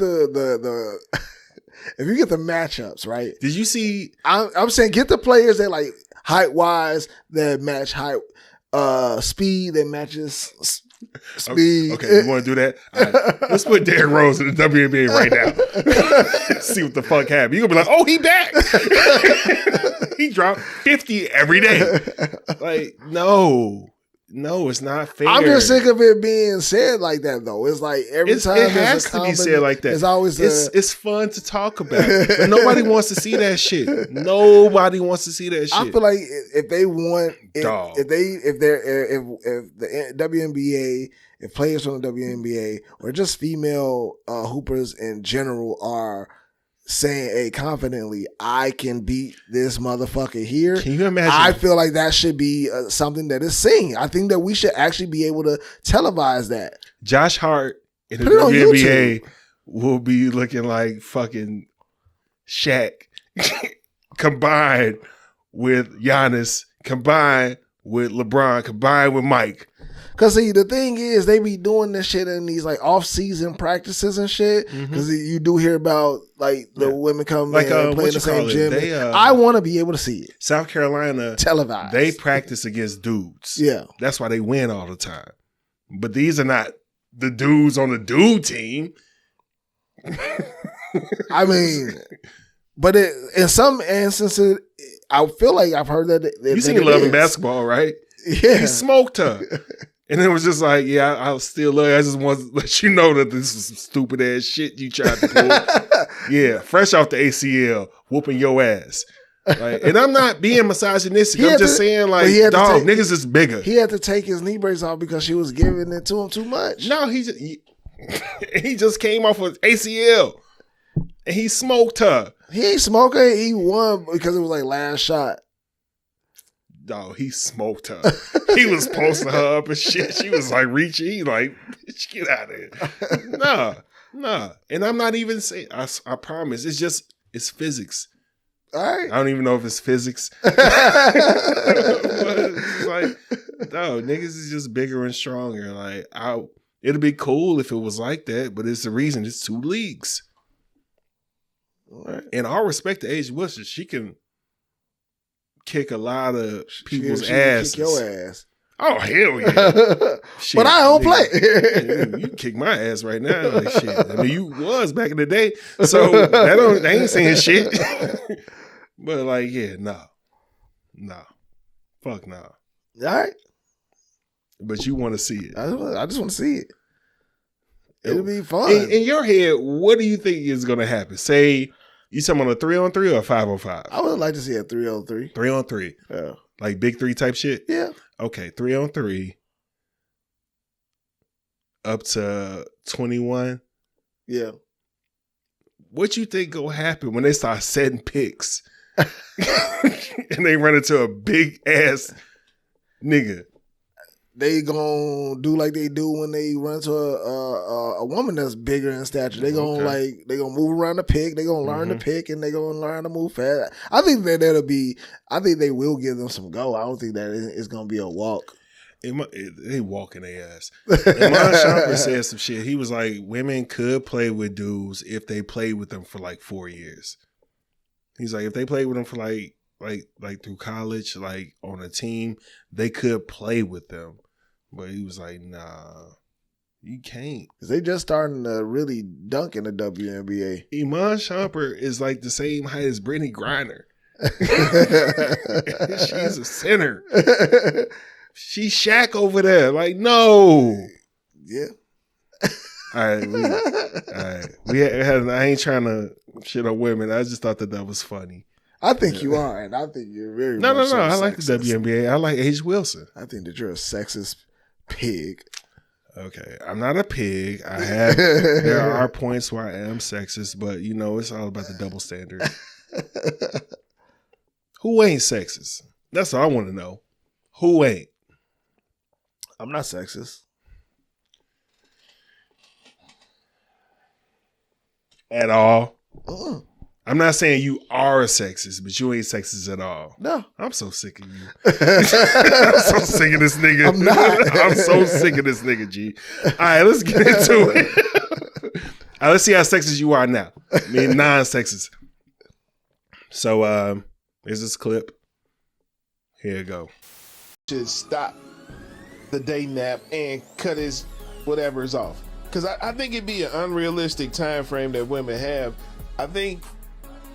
if you get the matchups, right? Did you see? I'm saying get the players that like height wise that match height, speed that matches speed. Okay, you want to do that? Right. Let's put Derrick Rose in the WNBA right now. See what the fuck happened. You're gonna be like, oh, he back. He dropped 50 every day. Like, no, it's not fair. I'm just sick of it being said like that, though. It's like every time it has to be said like that. It's always it's fun to talk about, but nobody wants to see that shit. Nobody wants to see that shit. I feel like if they want, if the WNBA, if players from the WNBA or just female hoopers in general are saying, hey, confidently, I can beat this motherfucker here. Can you imagine? I feel like that should be something that is seen. I think that we should actually be able to televise that. Josh Hart in the Put it on WNBA will be looking like fucking Shaq combined with Giannis, combined with LeBron, combined with Mike. Cause see, the thing is, they be doing this shit in these like off-season practices and shit. Cause you do hear about like the women come in and play in the same gym. I want to be able to see it. South Carolina televised. They practice against dudes. Yeah, that's why they win all the time. But these are not the dudes on the dude team. I mean, but in some instances, I feel like I've heard that. You seen Love and Basketball, right? Yeah, he smoked her. And it was just like, yeah, I'll still love you. I just want to let you know that this is some stupid ass shit you tried to pull. Yeah, fresh off the ACL, whooping your ass. Like, and I'm not being misogynistic. I'm just saying, like, dog, niggas is bigger. He had to take his knee brace off because she was giving it to him too much. No, he just came off of ACL. And he smoked her. He ain't smoking. He won because it was like last shot. No, he smoked her. He was posting her up and shit. She was like reaching. He like, bitch, get out of here. Nah. And I'm not even saying, I promise. It's physics. All right. I don't even know if it's physics. But it's like, no, niggas is just bigger and stronger. Like, it'd be cool if it was like that, but it's the reason it's two leagues. All right. And all respect to A'ja Wilson, she can kick a lot of people's asses. Kick your ass. Oh, hell yeah. Shit, but I don't play. You can kick my ass right now. Like, shit. I mean, you was back in the day. So they ain't saying shit. But like, yeah, no. Fuck no. All right. But you want to see it. I just want to see it. It'll be fun. In your head, what do you think is going to happen? Say, you talking about a 3-on-3 or a 5-on-5? I would like to see a 3-on-3. 3-on-3. Yeah. Like big three type shit? Yeah. Okay, 3-on-3. Up to 21. Yeah. What you think gonna happen when they start setting picks? And they run into a big ass nigga? They gonna do like they do when they run to a woman that's bigger in stature. They gonna they gonna move around the pick. They gonna learn to pick and they gonna learn to move fast. I think I think they will give them some go. I don't think that it's gonna be a walk. They walking their ass. And Mon Chopper said some shit. He was like, women could play with dudes if they played with them for like 4 years. He's like, if they played with them for like through college, like on a team, they could play with them. But he was like, nah, you can't. Cause they just starting to really dunk in the WNBA. Iman Shumpert is like the same height as Brittany Griner. She's a center. She's Shaq over there. Like, no. Yeah. All right. I ain't trying to shit on women. I just thought that was funny. I think you are, and I think you're very No. so I like the sexist. WNBA. I like A'ja Wilson. I think that you're a sexist pig. Okay, I'm not a pig. There are points where I am sexist, but it's all about the double standard. Who ain't sexist? That's all I want to know. Who ain't? I'm not sexist. At all? I'm not saying you are a sexist, but you ain't sexist at all. No. I'm so sick of you. I'm so sick of this nigga. I'm not. I'm so sick of this nigga, G. All right, let's get into it. All right, let's see how sexist you are now. I mean, non-sexist. So, here's this clip. Here you go. Should stop the dating app and cut his whatever's off. Because I think it'd be an unrealistic time frame that women have. I think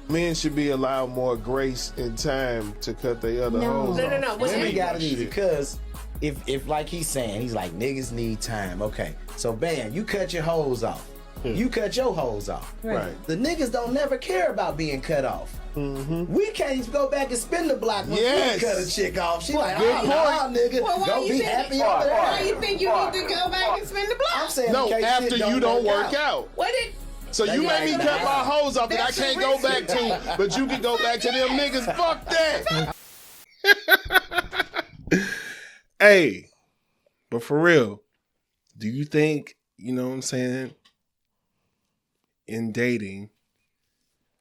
men should be allowed more grace and time to cut their other hoes off. No. Women gotta need it, because if like he's saying, he's like, niggas need time. Okay, so bam, you cut your hoes off. You cut your hoes off. Right. The niggas don't never care about being cut off. Mm-hmm. We can't even go back and spin the block when Yes. we cut a chick off. She like, Good oh, no, nigga, Well, why don't you be think- happy over there. Why you think you need to go back and spin the block? I'm saying, No, in case after shit you don't work out. What did So you made me cut my hoes off that I can't go back to, but you can go back to them niggas. Fuck that. Hey, but for real, do you think, you know what I'm saying, in dating,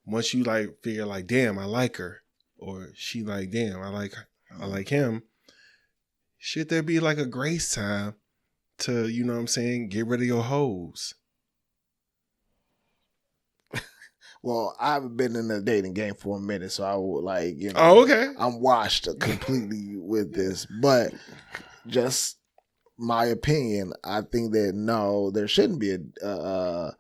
once you like figure like, damn, I like her, or she like, damn, I like him, should there be like a grace time to, you know what I'm saying, get rid of your hoes? Well, I haven't been in the dating game for a minute, so I would like, you know. Oh, okay. I'm washed completely with this, but just my opinion, I think that no, there shouldn't be a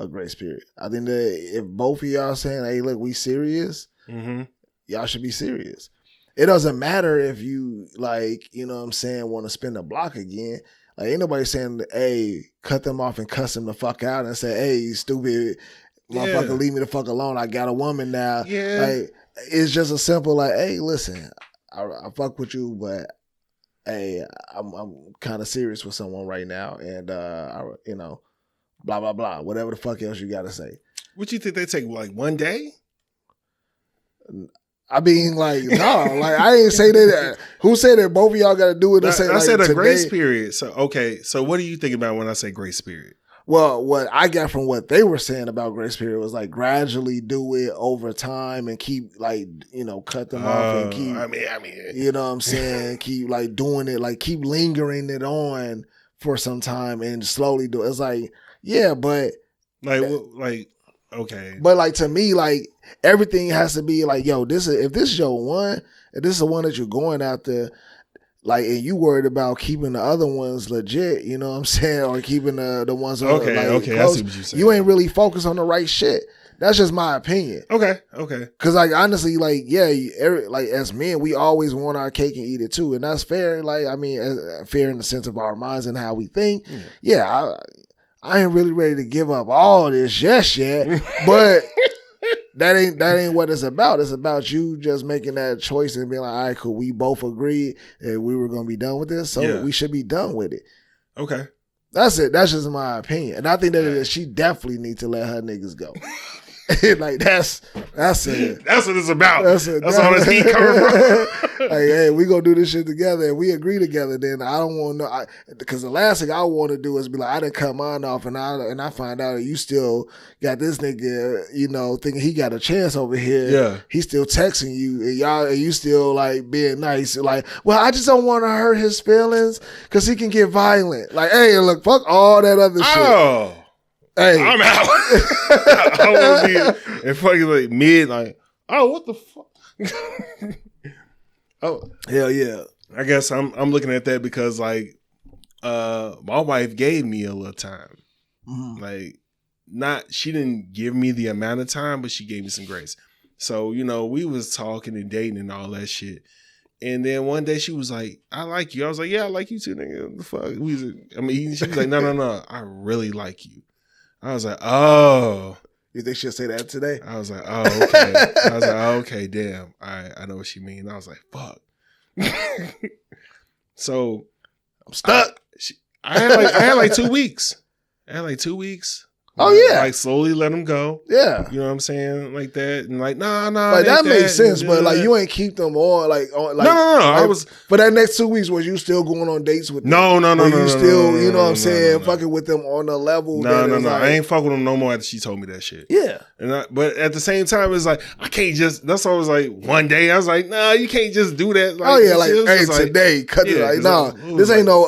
grace period. I think that if both of y'all saying, "Hey, look, we serious," y'all should be serious. It doesn't matter if you like, you know what I'm saying, want to spin the block again. Like, ain't nobody saying, "Hey, cut them off and cuss them the fuck out," and say, "Hey, you stupid motherfucker, leave me the fuck alone. I got a woman now." Yeah. Like, it's just a simple like, "Hey, listen, I fuck with you, but hey, I'm kind of serious with someone right now, and you know, blah blah blah, whatever the fuck else you got to say." What you think they take, like, one day? I mean, like, no, like, I ain't say that. Who said that both of y'all got to do it? I Say, like, said a today? grace period. So, okay. So what do you think about when I say grace period? Well, what I got from what they were saying about grace period was like gradually do it over time and keep like, you know, cut them off and keep, I mean, you know what I'm saying? Keep like doing it, like keep lingering it on for some time and slowly do it. It's like, yeah, but okay. But like to me, like everything has to be like, yo, if this is your one, if this is the one that you're going after, like, and you worried about keeping the other ones legit, you know what I'm saying, or keeping the ones okay, like, okay, close, I see what you're saying. You ain't really focused on the right shit. That's just my opinion. Okay. Because like honestly, like like as men, we always want our cake and eat it too, and that's fair. Like I mean, fair in the sense of our minds and how we think. Yeah, I ain't really ready to give up all this just yet, but. That ain't what it's about. It's about you just making that choice and being like, all right, cool. We both agreed that we were gonna be done with this, so we should be done with it. Okay, that's it. That's just my opinion, and I think that she definitely needs to let her niggas go. Like that's it. That's what it's about. That's all this heat coming from. Like, hey, we gonna do this shit together, and we agree together. Then I don't want to, because the last thing I want to do is be like, I didn't cut mine off, and I find out that you still got this nigga, you know, thinking he got a chance over here. Yeah, he's still texting you, and you still like being nice. Like, well, I just don't want to hurt his feelings because he can get violent. Like, hey, look, fuck all that other shit. Hey, I'm out. I want to be in fucking like mid, like, oh, what the fuck? Oh, hell yeah. I guess I'm looking at that because like, my wife gave me a little time. Like, she didn't give me the amount of time, but she gave me some grace. So, you know, we was talking and dating and all that shit. And then one day she was like, I like you. I was like, yeah, I like you too, nigga. What the fuck? She was like, no, I really like you. I was like, oh. You think she'll say that today? I was like, oh, okay. I was like, oh, okay, damn. I know what she mean. I was like, fuck. So I'm stuck. I had like 2 weeks. Oh yeah, like slowly let them go. Yeah, you know what I'm saying, like that, and like nah, like that makes sense. But like you ain't keep them on like no. Like, I was for that next 2 weeks. Was you still going on dates with them? No. You still, you know what I'm saying, fucking with them on the level. No. Like, I ain't fucking with them no more after she told me that shit. Yeah, but at the same time, it's like I can't just. That's why I was like one day I was like, nah, you can't just do that. Like, oh yeah, like hey, today cut it. Like nah, this ain't no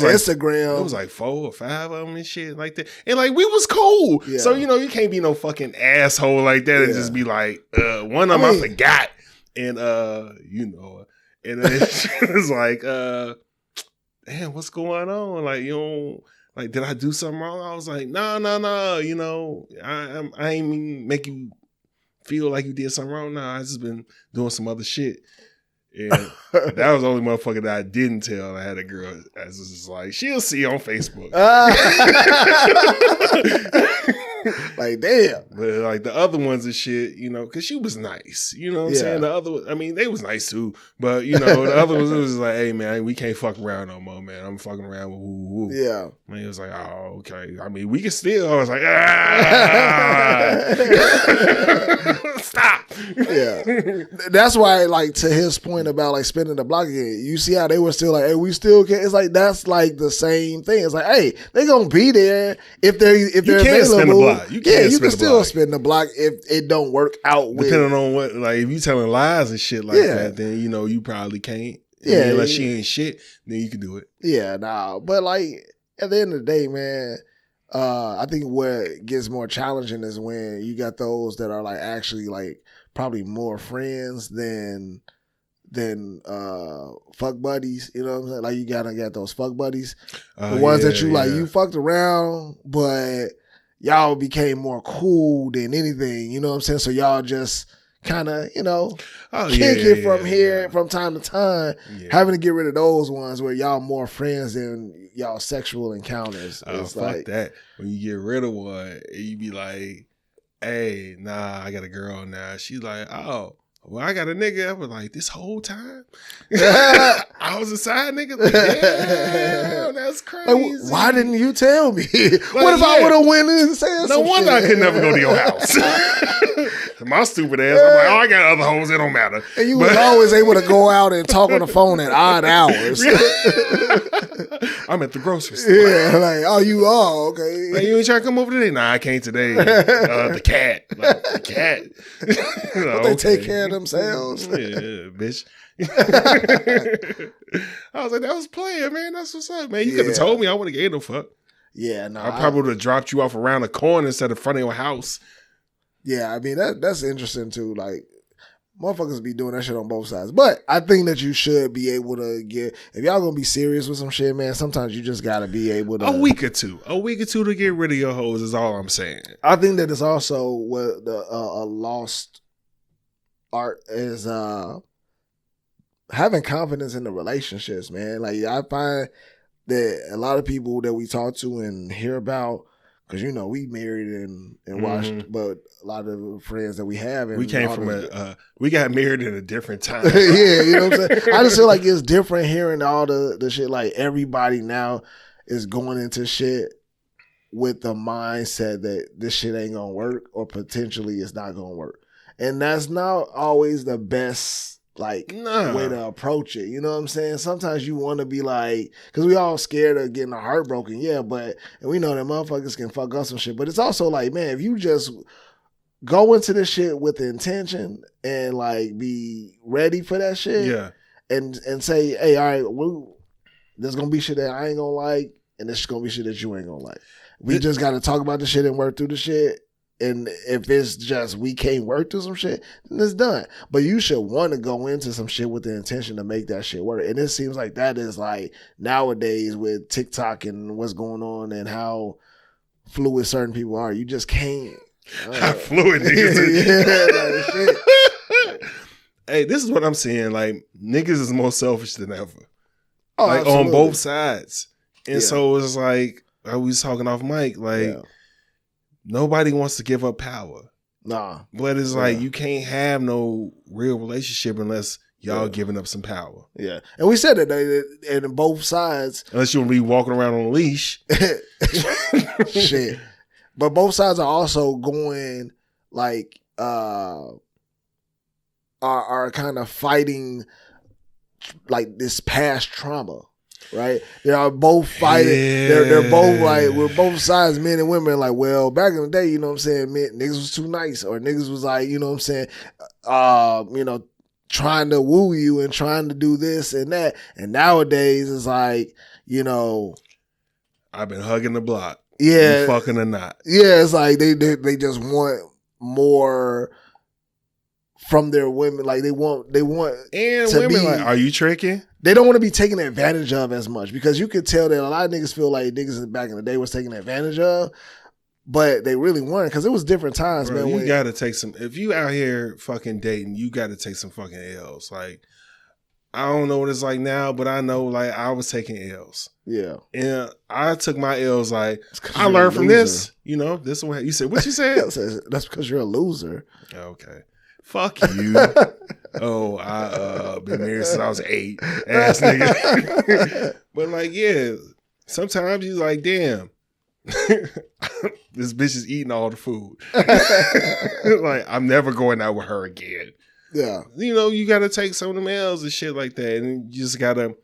Instagram. It was like 4 or 5 of them and shit like that, and like we was cool. Yeah. So you know you can't be no fucking asshole like that and just be like one of them I forgot, and you know, and then it was like damn, what's going on? Like, you know, like, did I do something wrong? I was like, no, you know, I ain't mean make you feel like you did something wrong. No, I just been doing some other shit. And that was the only motherfucker that I didn't tell. I had a girl as just like, she'll see on Facebook. Like, damn. But like the other ones and shit, you know, because she was nice. You know what I'm saying? The other, I mean, they was nice too. But you know, the other ones, it was like, hey man, we can't fuck around no more, man. I'm fucking around with woo woo. Yeah. And he was like, oh, okay. I mean, we can still. I was like, ah, stop. Yeah. That's why, like, to his point about like spinning the block again, you see how they were still like, hey, we still can. It's like that's like the same thing. It's like, hey, they gonna be there if they're available. Spin the block. You can still spin the block if it don't work out with. Depending on what, like, if you telling lies and shit like that, then you know you probably can't. Yeah, unless she ain't shit, then you can do it. Yeah, nah. But like at the end of the day, man, I think what gets more challenging is when you got those that are like actually like probably more friends than fuck buddies. You know what I'm saying? Like you gotta get those fuck buddies. The ones that you like you fucked around, but y'all became more cool than anything. You know what I'm saying? So y'all just kind of, you know, kick it from here from time to time, having to get rid of those ones where y'all more friends than y'all sexual encounters. It's fuck like that. When you get rid of one, you be like, hey, nah, I got a girl now. She's like, oh, well, I got a nigga. I was like, this whole time? I was a side nigga? Like, damn, that's crazy. Like, why didn't you tell me? Like, what if I would have went in and said no wonder I could never go to your house. My stupid ass, I'm like, oh, I got other hoes, it don't matter. And you was always able to go out and talk on the phone at odd hours. I'm at the grocery store. Yeah, like, okay. Like, you ain't trying to come over today? Nah, I can't today. The cat. Like, the cat. You know, they take care of themselves. Yeah, bitch. I was like, that was playing, man. That's what's up, man. You could have told me I would have gave no fuck. Yeah, no. I probably would have dropped you off around the corner instead of front of your house. Yeah, I mean, that's interesting too. Like, motherfuckers be doing that shit on both sides. But I think that you should be able to get, if y'all gonna be serious with some shit, man, sometimes you just gotta be able to. A week or two to get rid of your hoes is all I'm saying. I think that it's also what a lost art is having confidence in the relationships, man. Like, I find that a lot of people that we talk to and hear about, because, you know, we married and watched, but a lot of the friends that we have. And we came from we got married at a different time. Yeah, you know what I'm saying? I just feel like it's different hearing all the shit. Like, everybody now is going into shit with the mindset that this shit ain't going to work or potentially it's not going to work. And that's not always the best way to approach it. You know what I'm saying? Sometimes you want to be like, because we all scared of getting our heart broken. Yeah, and we know that motherfuckers can fuck up some shit. But it's also like, man, if you just go into this shit with the intention and like be ready for that shit. Yeah. And say, hey, all right, there's going to be shit that I ain't going to like, and there's going to be shit that you ain't going to like. We just got to talk about the shit and work through the shit. And if it's just we can't work through some shit, then it's done. But you should want to go into some shit with the intention to make that shit work. And it seems like that is like nowadays with TikTok and what's going on and how fluid certain people are. You just can't. How fluid niggas are. Shit. Hey, this is what I'm saying. Like, niggas is more selfish than ever. Oh, like, absolutely. on both sides. And so it's like, I was talking off mic, like, nobody wants to give up power. Nah. But it's like, you can't have no real relationship unless y'all giving up some power. Yeah. And we said that and both sides. Unless you want to be walking around on a leash. Shit. But both sides are also going like, are kind of fighting like this past trauma. Right, they are both fighting. Yeah. They're both like, we're both sides, men and women. Like, well, back in the day, you know what I'm saying, niggas was too nice, or niggas was like, you know what I'm saying, you know, trying to woo you and trying to do this and that. And nowadays, it's like, you know, I've been hugging the block. Yeah, you fucking or not. Yeah, it's like they just want more from their women. Like they want and to women be, like, are you tricking? They don't want to be taken advantage of as much, because you could tell that a lot of niggas feel like niggas back in the day was taken advantage of, but they really weren't, because it was different times, bro, man. You got to take some, if you out here fucking dating, you got to take some fucking L's. Like, I don't know what it's like now, but I know like I was taking L's. Yeah. And I took my L's like, I you're a learned from loser. this. You know, this one. You said, what you said? That's because you're a loser. Okay. Fuck you. Oh, I been married since I was 8. Ass nigga. But like, yeah, sometimes you like, damn. This bitch is eating all the food. Like, I'm never going out with her again. Yeah. You know, you got to take some of them L's and shit like that. And you just got to,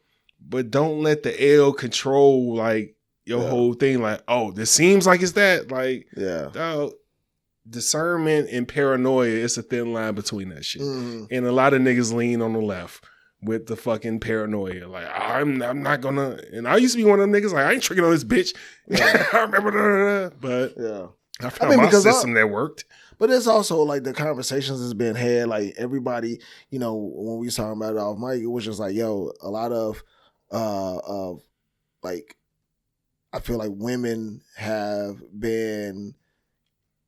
but don't let the L control like your whole thing. Like, oh, this seems like it's that. Like, dog, discernment and paranoia, it's a thin line between that shit. Mm-hmm. And a lot of niggas lean on the left with the fucking paranoia. Like, I'm not gonna, and I used to be one of them niggas like, I ain't tricking on this bitch. I remember, but I found my system that worked. But it's also like the conversations that's been had, like everybody, you know, when we was talking about it off mic, it was just like, yo, a lot of like, I feel like women have been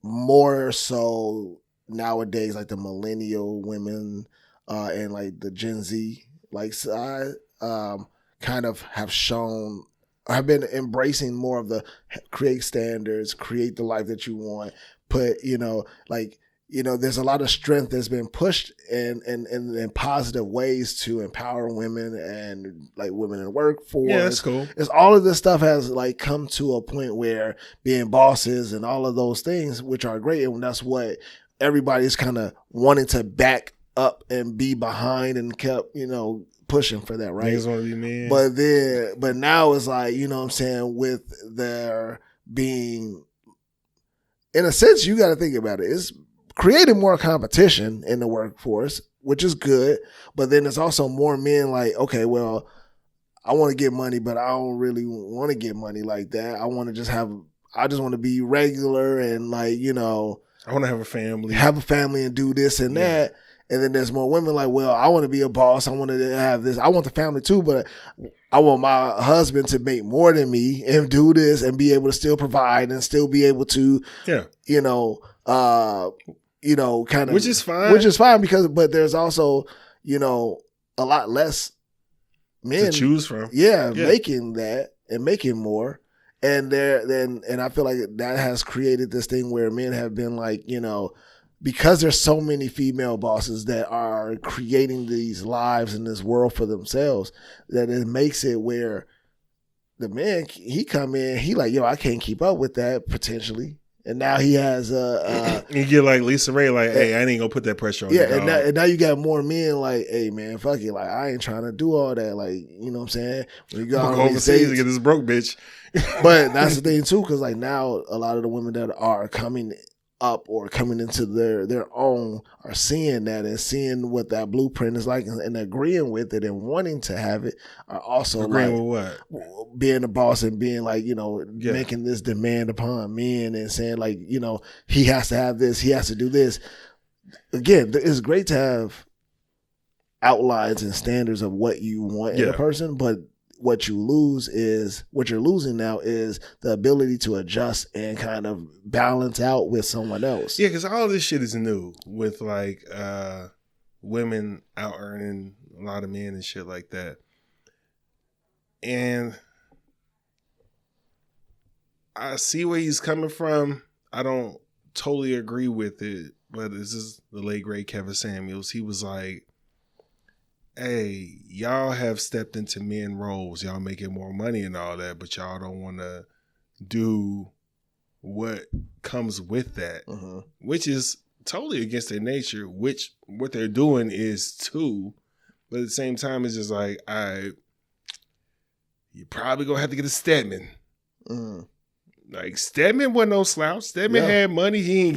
more so nowadays, like the millennial women and like the Gen Z like side kind of have shown, have been embracing more of the create standards, create the life that you want. Put, you know, like, you know, there's a lot of strength that's been pushed in positive ways to empower women and like women in the workforce. Yeah, that's cool. It's all of this stuff has like come to a point where being bosses and all of those things, which are great, and that's what everybody's kind of wanting to back up and be behind and kept, you know, pushing for that, right? Niggas want to be men. But now it's like, you know what I'm saying, with there being, in a sense, you got to think about it. It's creating more competition in the workforce, which is good. But then it's also more men like, okay, well, I want to get money, but I don't really want to get money like that. I want to just I just want to be regular and like, you know. I want to have a family and do this and that. And then there's more women like, well, I want to be a boss. I want to have this. I want the family too, but I want my husband to make more than me and do this and be able to still provide and still be able to, you know, kind of, which is fine because, but there's also, you know, a lot less men to choose from. Making that and making more. And I feel like that has created this thing where men have been like, you know, because there's so many female bosses that are creating these lives in this world for themselves, that it makes it where the man, he come in, he like, yo, I can't keep up with that potentially. And now he has you get like Lisa Ray, like, hey, I ain't gonna put that pressure on you. And now you got more men like, hey man, fuck it, like I ain't trying to do all that, like, you know what I'm saying? When you go out overseas to get this broke bitch. But that's the thing too, because like now a lot of the women that are coming up or coming into their own are seeing that and seeing what that blueprint is like and agreeing with it and wanting to have it, are also agreeing like with what? Being a boss and being like, you know, making this demand upon men and saying like, you know, he has to have this, he has to do this. Again, it's great to have outlines and standards of what you want in a person, but what you're losing now is the ability to adjust and kind of balance out with someone else. Yeah, because all this shit is new with like women out earning a lot of men and shit like that. And I see where he's coming from. I don't totally agree with it, but this is the late great Kevin Samuels. He was like, hey, y'all have stepped into men roles. Y'all making more money and all that, but y'all don't want to do what comes with that, which is totally against their nature, which what they're doing is too. But at the same time, it's just like, you probably going to have to get a Stedman. Like, Stedman wasn't no slouch. Stedman had money. He ain't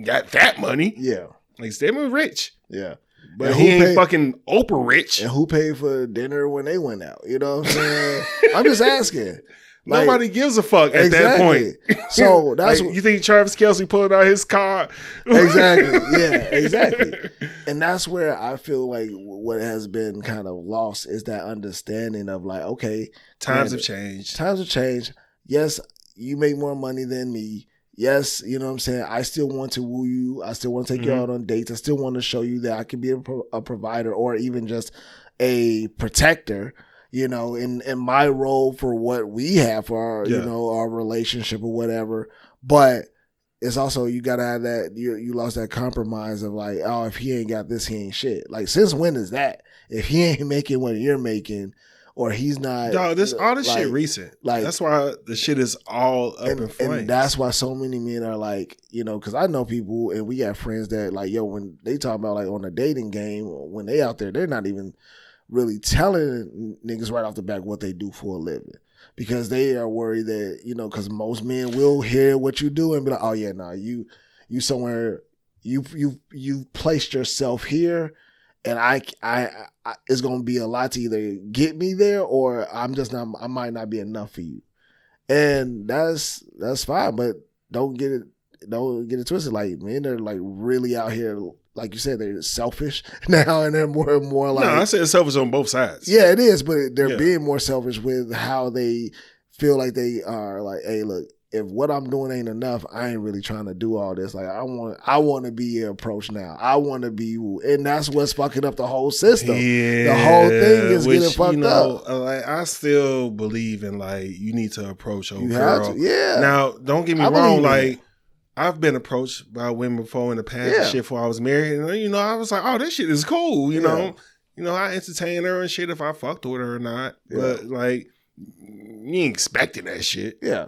got that money. Yeah. Like, Stedman was rich. Yeah. But he ain't fucking Oprah rich. And who paid for dinner when they went out? You know what I'm saying? I'm just asking. Like, nobody gives a fuck at that point. So that's like, you think Travis Kelce pulling out his car? Exactly. Yeah, exactly. And that's where I feel like what has been kind of lost is that understanding of like, okay, times have changed. Times have changed. Yes, you make more money than me. Yes, you know what I'm saying? I still want to woo you. I still want to take you out on dates. I still want to show you that I can be a provider or even just a protector, you know, in my role for what we have for our, you know, our relationship or whatever. But it's also, you gotta have that, you lost that compromise of like, oh, if he ain't got this, he ain't shit. Like, since when is that? If he ain't making what you're making, or he's not, dog, all this shit recent. Like, that's why the shit is all up in flames. And that's why so many men are like, you know, because I know people and we got friends that like, yo, when they talk about like on the dating game, when they out there, they're not even really telling niggas right off the back what they do for a living, because they are worried that, you know, because most men will hear what you do and be like, oh yeah, nah, you somewhere, you placed yourself here, and I it's gonna be a lot to either get me there or I might not be enough for you, and that's fine, but don't get it twisted. Like, men are like really out here, like you said, they're selfish now, and they're more and more like. No, I said selfish on both sides. Yeah, it is, but they're being more selfish with how they feel like they are. Like, hey, look, if what I'm doing ain't enough, I ain't really trying to do all this. Like, I want to be your approach now. I want to be, and that's what's fucking up the whole system. Yeah, the whole thing is getting fucked up. Like, I still believe in like, you need to approach your You girl. have to, yeah. Now, don't get me wrong. Like, I've been approached by women before in the past and shit before I was married, and you know, I was like, oh, this shit is cool. You know, I entertain her and shit if I fucked with her or not. But like, you ain't expecting that shit. Yeah.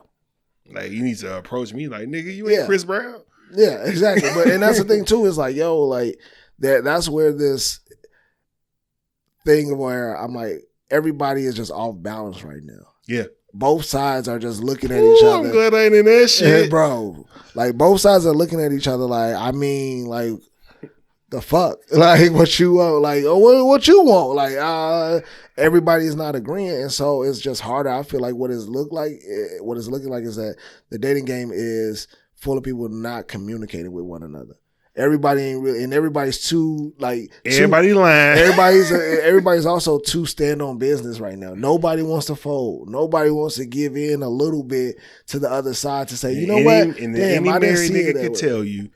Like, you need to approach me like, nigga, you ain't Chris Brown. Yeah, exactly. But and that's the thing too, is like, yo, like that's where this thing where I'm like, everybody is just off balance right now. Yeah. Both sides are just looking at each other. I'm glad I ain't in that shit. Yeah, bro. Like, both sides are looking at each other like, I mean, like, the fuck? Like, what you want? Like, oh, what you want? Like, everybody's not agreeing, and so it's just harder. I feel like what it's looking like is that the dating game is full of people not communicating with one another. Everybody ain't really, and everybody's too like everybody lying. Everybody's also too stand on business right now. Nobody wants to fold. Nobody wants to give in a little bit to the other side to say, you know what? And any married nigga could tell you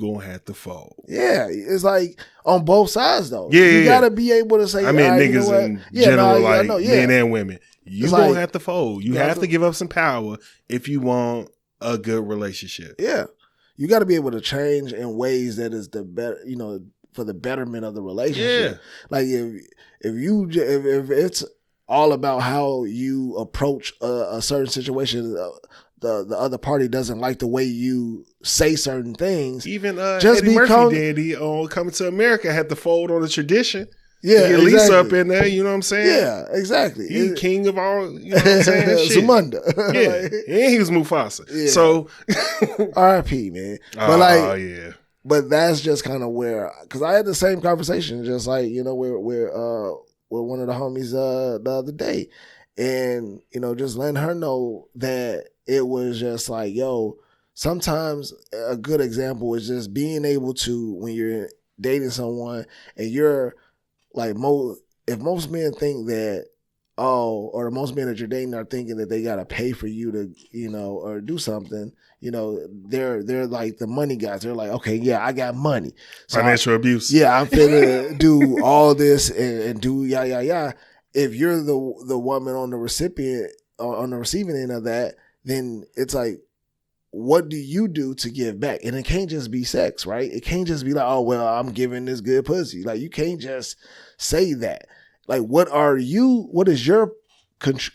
gonna have to fold. Yeah, it's like on both sides though. Yeah, you gotta be able to say. I mean, niggas you know in general, men and women. You gonna have to fold. You have to give up some power if you want a good relationship. Yeah. You got to be able to change in ways that is the better, you know, for the betterment of the relationship. Yeah. Like if it's all about how you approach a certain situation, the other party doesn't like the way you say certain things. Even just Eddie Murphy daddy on Coming to America had to fold on the tradition. Yeah, get Lisa up in there, you know what I'm saying? Yeah, exactly. He king of all, you know what I'm saying? Zamunda. Yeah, and he was Mufasa. Yeah. So, R.I.P. man. But but that's just kind of where, because I had the same conversation, just like, you know, with one of the homies the other day, and you know, just letting her know that it was just like, yo, sometimes a good example is just being able to, when you're dating someone and you're like, if most men think that, or most men that you're dating are thinking that they gotta pay for you to, you know, or do something, you know, they're like the money guys. They're like, okay, yeah, I got money. So financial abuse. Yeah, I'm finna do all this and do yeah. If you're the woman on the recipient, on the receiving end of that, then it's like, what do you do to give back? And it can't just be sex, right? It can't just be like, oh, well, I'm giving this good pussy. Like, you can't just say that. Like, what is your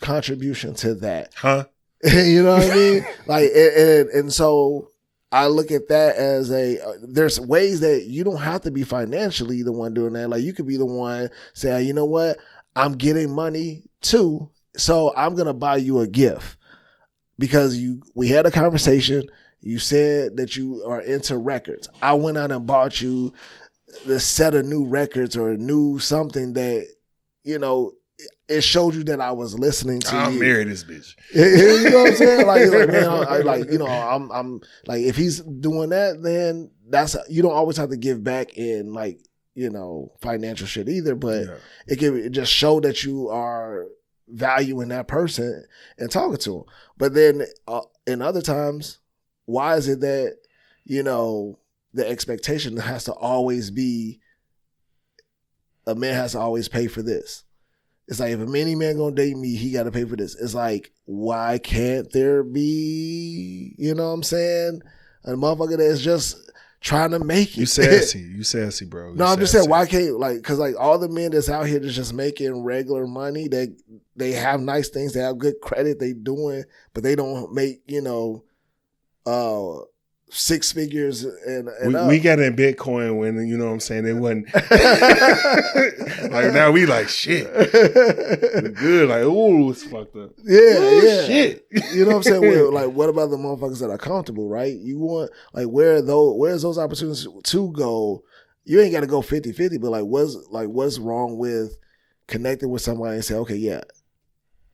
contribution to that? Huh? You know what I mean? Like, and so I look at that as there's ways that you don't have to be financially the one doing that. Like, you could be the one saying, you know what? I'm getting money too, so I'm going to buy you a gift. Because we had a conversation, you said that you are into records. I went out and bought you the set of new records or new something that, you know, it showed you that I was listening to I'll you. marry this bitch. You know what I'm saying? Like man, you know, I'm like, if he's doing that, then you don't always have to give back in like, you know, financial shit either, but it just show that you are valuing that person and talking to them. But then in other times, why is it that, you know, the expectation has to always be a man has to always pay for this. It's like, if a many man gonna date me, he got to pay for this. It's like, why can't there be, you know what I'm saying, a motherfucker that's just trying to make it? You sassy, bro. No, I'm just saying, why can't, like, because like all the men that's out here that's just making regular money, they have nice things, they have good credit, they doing, but they don't make, you know, 6 figures and we got in Bitcoin when, you know what I'm saying, it wasn't like, now we like shit. We good, like, ooh, it's fucked up. Yeah. Shit. You know what I'm saying? Well, like, what about the motherfuckers that are comfortable, right? You want, like, where's those opportunities to go? You ain't got to go 50-50, but what's wrong with connecting with somebody and say, okay, yeah,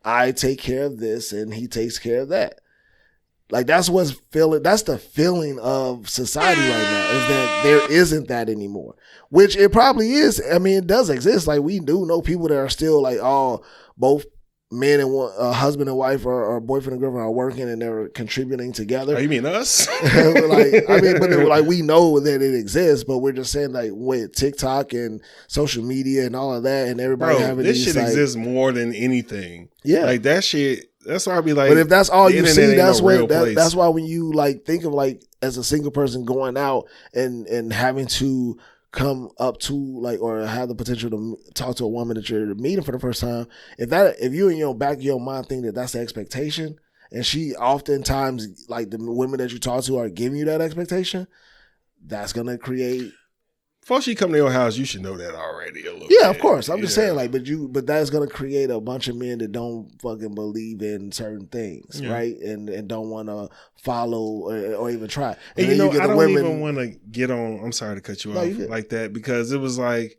I take care of this and he takes care of that. Like, that's the feeling of society right now, is that there isn't that anymore. Which it probably is. I mean, it does exist. Like, we do know people that are still like, both men and husband and wife or boyfriend and girlfriend are working and they're contributing together. Oh, you mean us? But we know that it exists, but we're just saying, like, with TikTok and social media and all of that, and everybody having this these, shit like, exists more than anything. Yeah. Like, that shit. That's why I be like, but if that's all you see, that's that's why when you like think of, like, as a single person going out and having to come up to, like, or have the potential to talk to a woman that you're meeting for the first time, if you in your back of your mind think that that's the expectation, and she oftentimes, like, the women that you talk to are giving you that expectation, that's gonna create. Before she come to your house, you should know that already a little bit. Yeah, of course. I'm just saying, like, but that's gonna create a bunch of men that don't fucking believe in certain things, right? And don't want to follow or even try. And you know, I don't even want to get on. I'm sorry to cut you off like that, because it was like,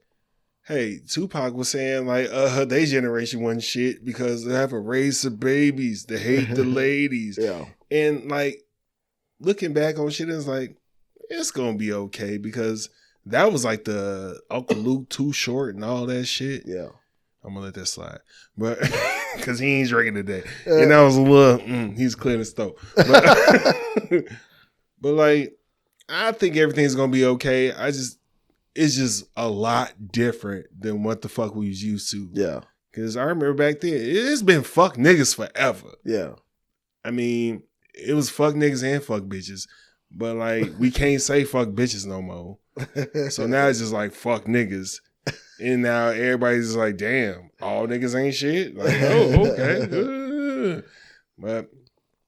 hey, Tupac was saying, like, their generation wasn't shit because they have a race of babies that hate the ladies. Yeah. And, like, looking back on shit, it's like, it's gonna be okay, because that was like the Uncle Luke Too Short and all that shit. Yeah. I'm gonna let that slide. But because he ain't drinking today. And that was a little, he's clearing his throat. But, but, like, I think everything's gonna be okay. It's just a lot different than what the fuck we was used to. Yeah. Because I remember back then, it's been fuck niggas forever. Yeah. I mean, it was fuck niggas and fuck bitches. But, like, we can't say fuck bitches no more. So now it's just like, fuck niggas. And now everybody's just like, damn, all niggas ain't shit. Like, oh, okay. But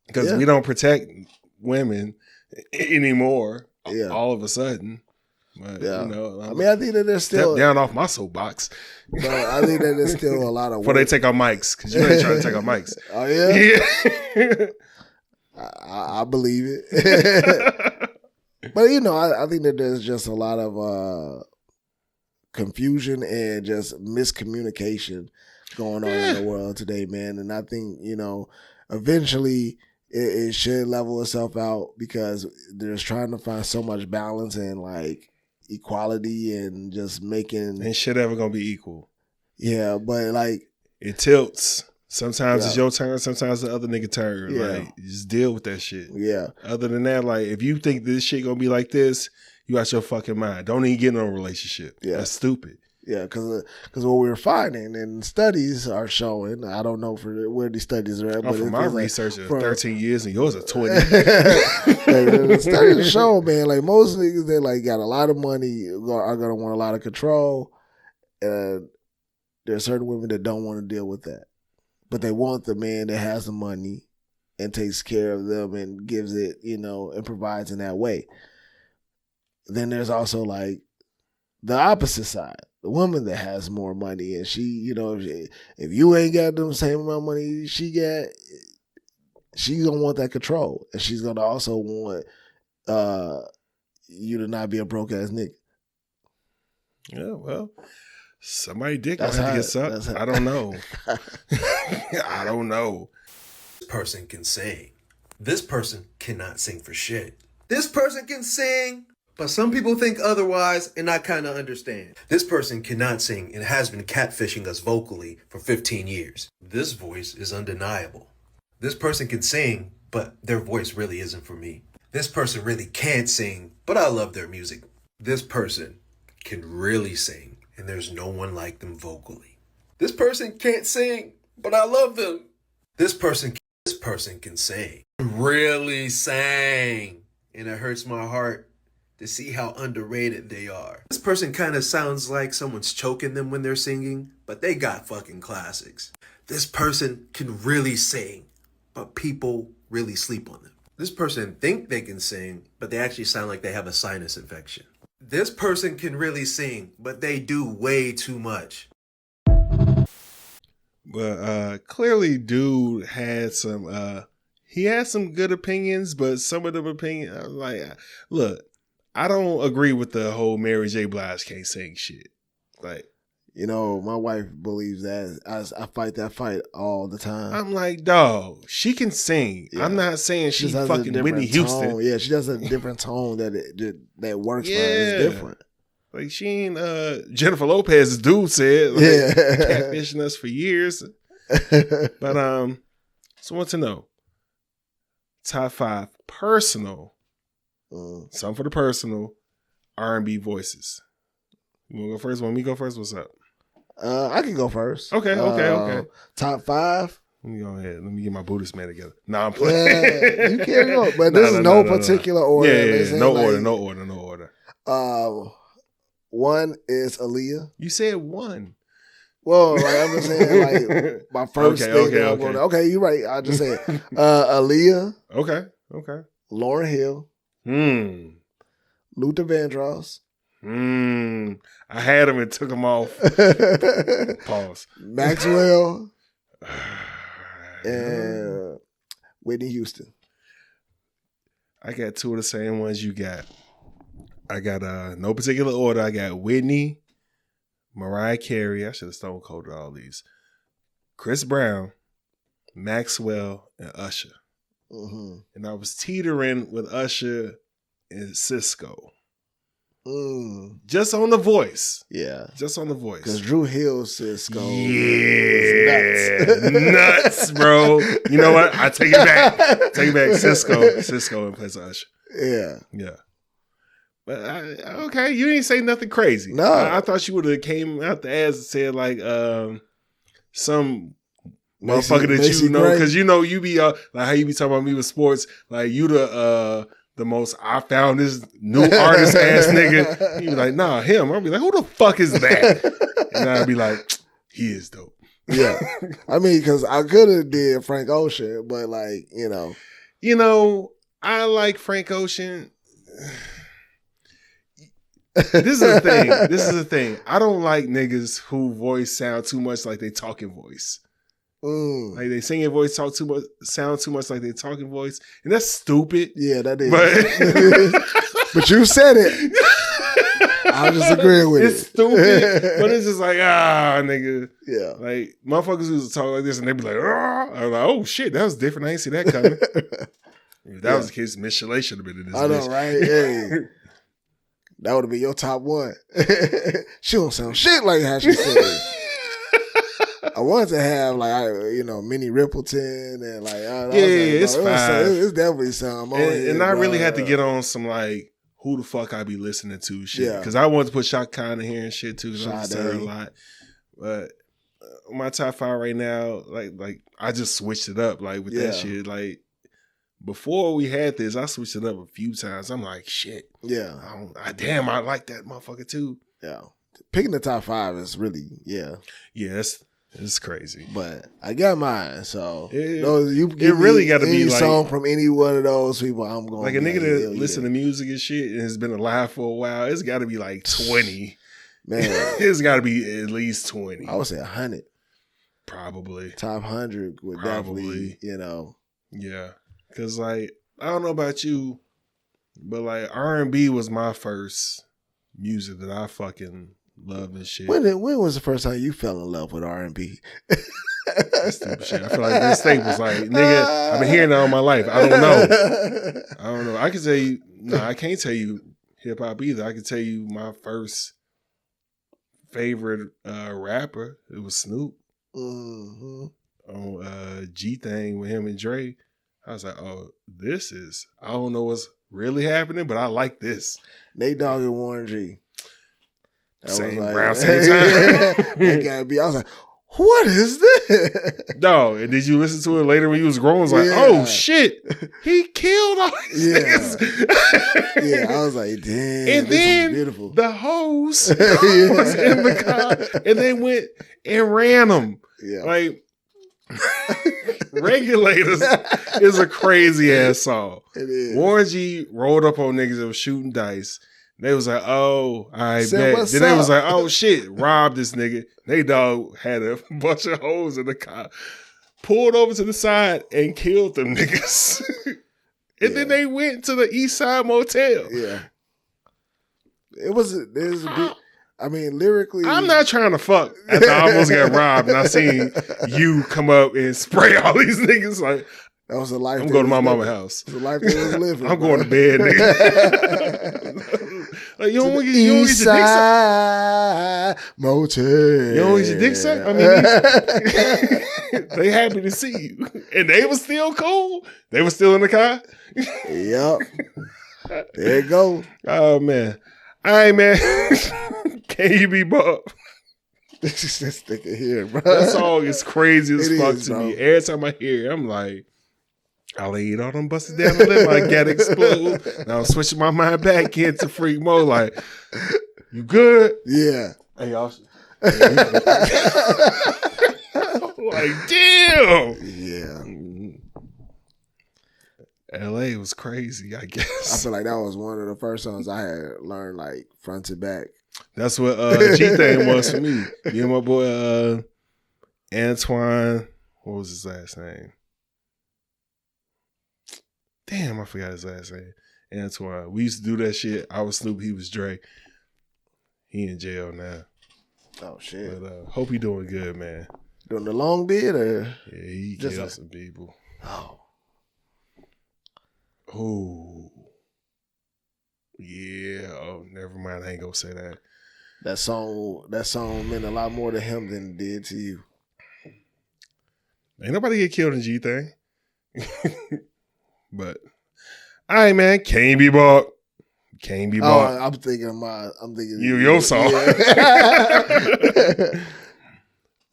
because we don't protect women anymore all of a sudden. But, you know, I mean, I think that there's still... Step down off my soapbox. But I think that there's still a lot of work. Before they take our mics, because you ain't trying to take our mics. Oh, yeah? Yeah. I believe it. But, you know, I think that there's just a lot of confusion and just miscommunication going on in the world today, man. And I think, you know, eventually it should level itself out, because they're trying to find so much balance and, like, equality and just making... Ain't shit ever gonna be equal. Yeah, but, like... It tilts. Sometimes it's your turn, sometimes the other nigga turn. Yeah. Like, you just deal with that shit. Yeah. Other than that, like, if you think this shit gonna be like this, you out your fucking mind. Don't even get in a relationship. Yeah. That's stupid. Yeah, because what we're finding, and studies are showing, I don't know for where these studies are at, but from my research of 13 years and yours are 20. The studies show, man, like, most niggas that, like, got a lot of money are gonna want a lot of control, and there are certain women that don't want to deal with that. But they want the man that has the money and takes care of them and gives it, you know, and provides in that way. Then there's also, like, the opposite side, the woman that has more money, and she, you know, if you ain't got the same amount of money she got, she's gonna want that control, and she's gonna also want you to not be a broke ass nigga. Yeah, well, somebody dick gonna have to get sucked. I don't know. I don't know. This person can sing. This person cannot sing for shit. This person can sing, but some people think otherwise, and I kind of understand. This person cannot sing and has been catfishing us vocally for 15 years. This voice is undeniable. This person can sing, but their voice really isn't for me. This person really can't sing, but I love their music. This person can really sing and there's no one like them vocally. This person can't sing, but I love them. This person can sing. Really sang. And it hurts my heart to see how underrated they are. This person kind of sounds like someone's choking them when they're singing, but they got fucking classics. This person can really sing, but people really sleep on them. This person think they can sing, but they actually sound like they have a sinus infection. This person can really sing, but they do way too much. But clearly dude had some he had some good opinions, but some of them opinions, I was like, look, I don't agree with the whole Mary J. Blige can't sing shit. Like, you know, my wife believes that. I fight that fight all the time. I'm like, dog, she can sing. Yeah. I'm not saying she fucking Whitney Houston. Tone. Yeah, she does a different tone that works for her. It's different. Like, she ain't Jennifer Lopez's dude said, like, catfishing us for years. But so want to know, top 5 personal, something for the personal R&B voices. You want to go first? Want me to go first? What's up? I can go first. Okay. Top 5. Let me go ahead. Let me get my Buddhist man together. Nah, I'm playing. You can't go, but this is no particular order. Yeah. No order. 1 is Aaliyah. You said 1. Well, like, I'm just saying, like, my first thing. Okay, you're right. I just said Aaliyah. Okay. Lauryn Hill. Luther Vandross. I had him and took him off. Pause. Maxwell. And Whitney Houston. I got 2 of the same ones you got. I got no particular order. I got Whitney, Mariah Carey. I should have stone colded all these. Chris Brown, Maxwell, and Usher. And I was teetering with Usher and Cisco. Just on the voice. Yeah. Just on the voice. Because Drew Hill Cisco. Yeah. Nuts, bro. You know what? I take it back. Cisco in place of Usher. Yeah. But okay, you didn't say nothing crazy. No. I thought you would have came out the ass and said like some motherfucker that you know, because you know you be like how you be talking about me with sports, like you the most I found this new artist ass nigga. You be like, nah, him. I'll be like, who the fuck is that? And I'll be like, he is dope. Yeah. I mean, because I could have did Frank Ocean, but like, you know, I like Frank Ocean. This is the thing. I don't like niggas who voice sound too much like they talking voice. Like they singing voice sound too much like they talking voice, and that's stupid. Yeah, that is. But you said it. I just agree with it's stupid, but it's just like nigga. Yeah, like motherfuckers who talk like this, and they be like, I'm like, oh shit, that was different. I ain't see that coming. If that was the case, Miss Chalet should have been in this. I know, right? Hey. That would have been your top 1. She don't sound shit like how she said. I wanted to have like Minnie Rippleton and like it's fine. It's definitely something. And I really had to get on some like who the fuck I be listening to shit because I wanted to put Shaka Khan in here and shit too because I listen to her a lot. But my top 5 right now, like I just switched it up like with that shit like. Before we had this, I switched it up a few times. I'm like, shit. Yeah. I like that motherfucker too. Yeah. Picking the top 5 is really, Yeah, it's crazy. But I got mine, so it really got to be like song from any one of those people. I'm going like a nigga that listen to music and shit and has been alive for a while. It's got to be like 20. Man, it's got to be at least 20. I would say 100. Probably top 100 would definitely, Yeah. Cause like I don't know about you, but like R&B was my first music that I fucking loved and shit. When was the first time you fell in love with R&B? That's stupid shit. I feel like this thing was like, nigga, I've been hearing that all my life. I don't know. I can tell you, I can't tell you hip hop either. I can tell you my first favorite rapper. It was Snoop on G Thing with him and Dre. I was like, oh, I don't know what's really happening, but I like this. Nate Dogg and Warren G. Same round, same time. That gotta be. I was like, what is this? No, and did you listen to it later when you was growing? I was like, oh shit, he killed all these niggas. Yeah, I was like, damn. And this then is beautiful. the hose was in the car, and they went and ran them. Yeah, like Regulators is a crazy ass song. It is. Warren G rolled up on niggas that was shooting dice. They was like, oh, I Said, bet. Then they was like, oh shit, robbed this nigga. They dog had a bunch of hoes in the car, pulled over to the side and killed them niggas. And then they went to the East Side Motel. Yeah. There's a bit, I mean, lyrically. I'm not trying to fuck after I almost got robbed and I seen you come up and spray all these niggas. Like, that was a life. I'm going to my mama's house. The life they was living. I'm going to bed, nigga. Like, you don't get your dick sucked? Motel. You don't get your dick sucked? I mean, they happy to see you. And they was still cool. They was still in the car. Yep. There you go. Oh, man. All right, man. Can you be Bob? This nigga here, bro. That song is crazy as fuck to bro. me. Every time I hear it, I'm like, I laid all them busted down the lip, I got explode. Now I'm switching my mind back into freak mode. Like, you good? Yeah. Hey, y'all. Like, damn. Yeah. LA was crazy, I guess. I feel like that was one of the first songs I had learned like front to back. That's what G-Thing was for me. Me and my boy Antoine, what was his last name? Damn, I forgot his last name. Antoine. We used to do that shit. I was Snoop, he was Dre. He in jail now. Oh shit. But hope he doing good, man. Doing the long bid or? Yeah, he just killed some people. Oh. Oh. Yeah. Oh, never mind. I ain't gonna say that. That song meant a lot more to him than it did to you. Ain't nobody get killed in G-Thing. But all right, man. Can't be bought. Can't be bought. I'm thinking your song.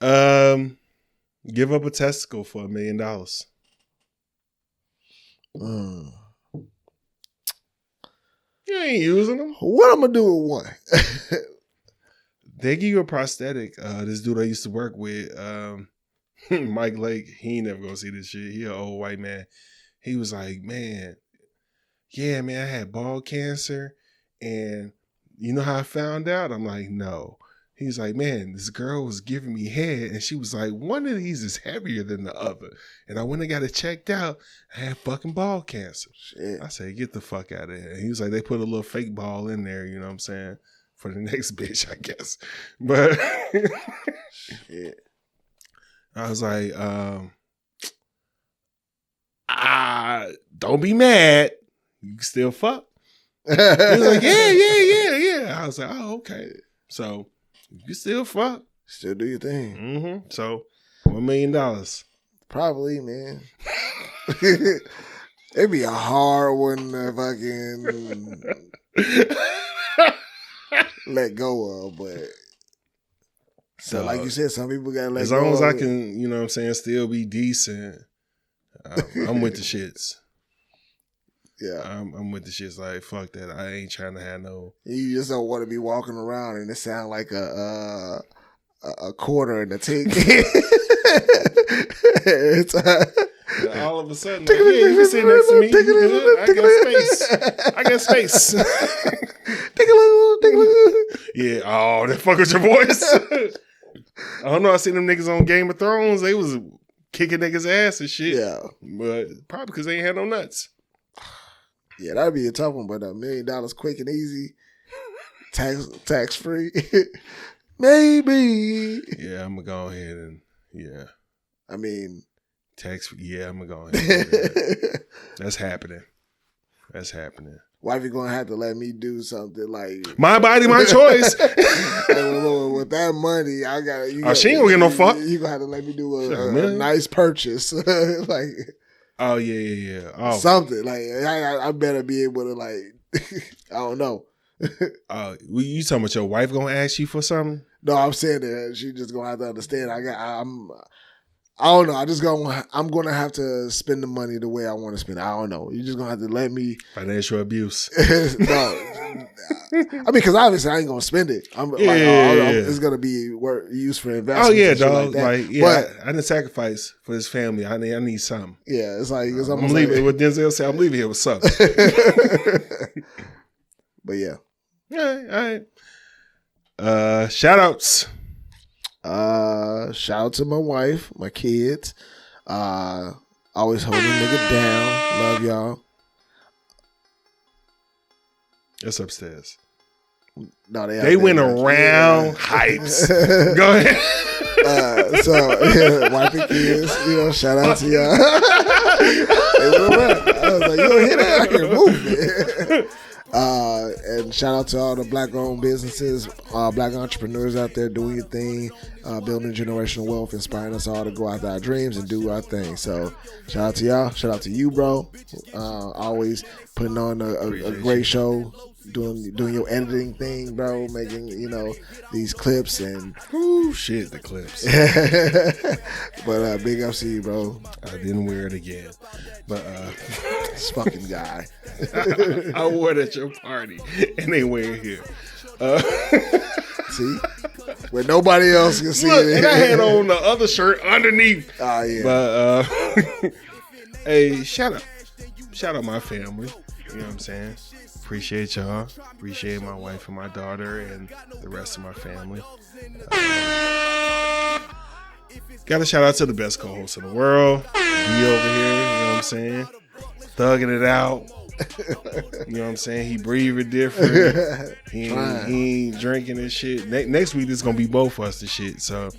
Yeah. Give up a testicle for $1 million. You ain't using them. What I'm gonna do with one? They give you a prosthetic. This dude I used to work with, Mike Lake, he ain't never gonna see this shit. He an old white man. He was like, man, yeah, man, I had ball cancer. And you know how I found out? I'm like, no. He's like, man, this girl was giving me head. And she was like, one of these is heavier than the other. And I went and got it checked out. I had fucking ball cancer. Shit. I said, get the fuck out of here. And he was like, they put a little fake ball in there, you know what I'm saying? For the next bitch, I guess. But shit. I was like, don't be mad. You can still fuck. He was like, yeah. I was like, oh, okay. So you can still fuck. Still do your thing. Mm-hmm. So $1 million. Probably, man. It'd be a hard one to fucking let go of, but so like you said, some people gotta let as go. As long as I it. can, you know what I'm saying, still be decent, I'm with the shits. Yeah. I'm with the shits. Like, fuck that. I ain't trying to have no. You just don't want to be walking around and it sound like a quarter in the tick. All of a sudden, like, yeah, you can sit next to me. I got space. Yeah. Oh, that fuck with your voice. I don't know. I seen them niggas on Game of Thrones. They was kicking niggas' ass and shit. Yeah. But probably because they ain't had no nuts. Yeah, that'd be a tough one, but $1 million quick and easy, tax free, maybe. Yeah, I'm gonna go ahead and I mean, tax. Yeah, I'm gonna go ahead. And do that. That's happening. Wifey gonna have to let me do something like my body, my choice. With that money, I got. She ain't gonna get no fuck. You gonna have to let me do a nice purchase, like. Oh yeah. Oh. Something like I better be able to like I don't know. You talking about your wife gonna ask you for something? No, I'm saying that she just gonna have to understand. I don't know. I'm gonna have to spend the money the way I want to spend it. I don't know. You're just gonna have to let me. Financial abuse. No, I mean, because obviously I ain't gonna spend it. It's gonna be used for investment. Oh yeah, dog. But I didn't sacrifice for this family. I need something. Yeah, it's like I'm leaving. What Denzel said, I'm leaving here with something. But yeah. All right. Shout outs. Shout out to my wife, my kids. Always holding nigga down. Love y'all. It's upstairs. No, they went around hypes. Go ahead. Wife and kids, shout out to y'all. They went around. I was like, you don't hear that? I can move it. And shout out to all the black-owned businesses, black entrepreneurs out there doing your thing, building generational wealth, inspiring us all to go after our dreams and do our thing. So shout out to y'all. Shout out to you, bro. Always putting on a great show, doing your editing thing, bro, making, these clips and the clips. But big ups to you, bro. I didn't wear it again. But this fucking guy. I wore it at your party and they wear it here. See? Where nobody else can see it. And I had on the other shirt underneath. Oh yeah. But hey, shout out my family. You know what I'm saying? Appreciate y'all. Appreciate my wife and my daughter and the rest of my family. Got a shout out to the best co-host in the world. Be over here, you know what I'm saying? Thugging it out. You know what I'm saying? He breathing different. He ain't drinking and shit. Next week, it's going to be both of us the shit. So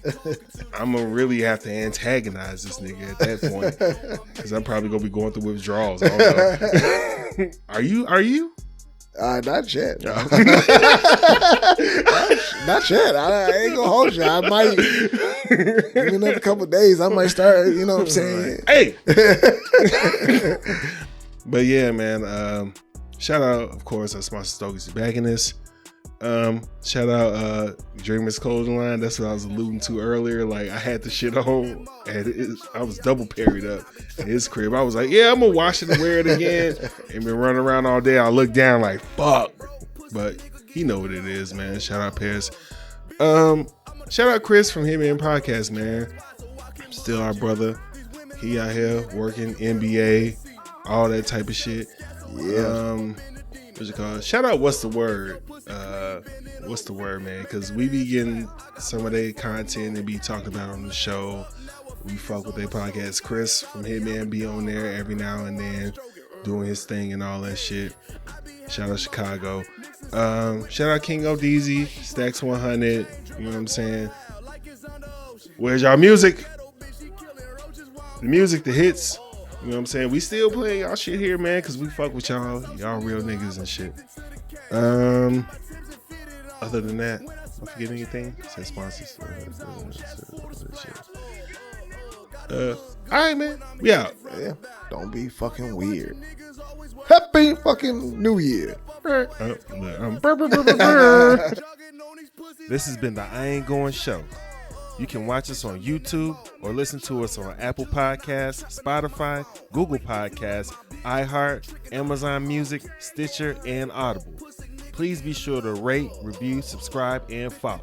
I'm going to really have to antagonize this nigga at that point. Because I'm probably going to be going through withdrawals. I don't know. Are you? Not yet. No. Not yet. I ain't gonna hold you. I might, in another couple of days, I might start, you know what I'm saying? Hey! But yeah, man, shout out, of course, our sponsor Stokey's backing this. Shout out Dreamers Clothing Line. That's what I was alluding to earlier. Like, I had the shit on and I was double parried up in his crib. I was like, yeah, I'm gonna wash it and wear it again. And been running around all day. I look down like, fuck. But he know what it is, man. Shout out Paris. Shout out Chris from Hitman Podcast, man. Still our brother. He out here working NBA, all that type of shit. Yeah. What's it called? Shout out What's the Word? What's the Word, man? Because we be getting some of their content and be talking about on the show. We fuck with their podcast. Chris from Hitman be on there every now and then doing his thing and all that shit. Shout out Chicago. Shout out King O'Deezy, Stacks 100. You know what I'm saying? Where's y'all music? The music, the hits. You know what I'm saying? We still play y'all shit here, man, because we fuck with y'all. Y'all real niggas and shit. Other than that, don't forget anything. Say sponsors. Alright, man. We out. Yeah. Don't be fucking weird. Happy fucking New Year. This has been the I Ain't Going Show. You can watch us on YouTube or listen to us on Apple Podcasts, Spotify, Google Podcasts, iHeart, Amazon Music, Stitcher, and Audible. Please be sure to rate, review, subscribe, and follow.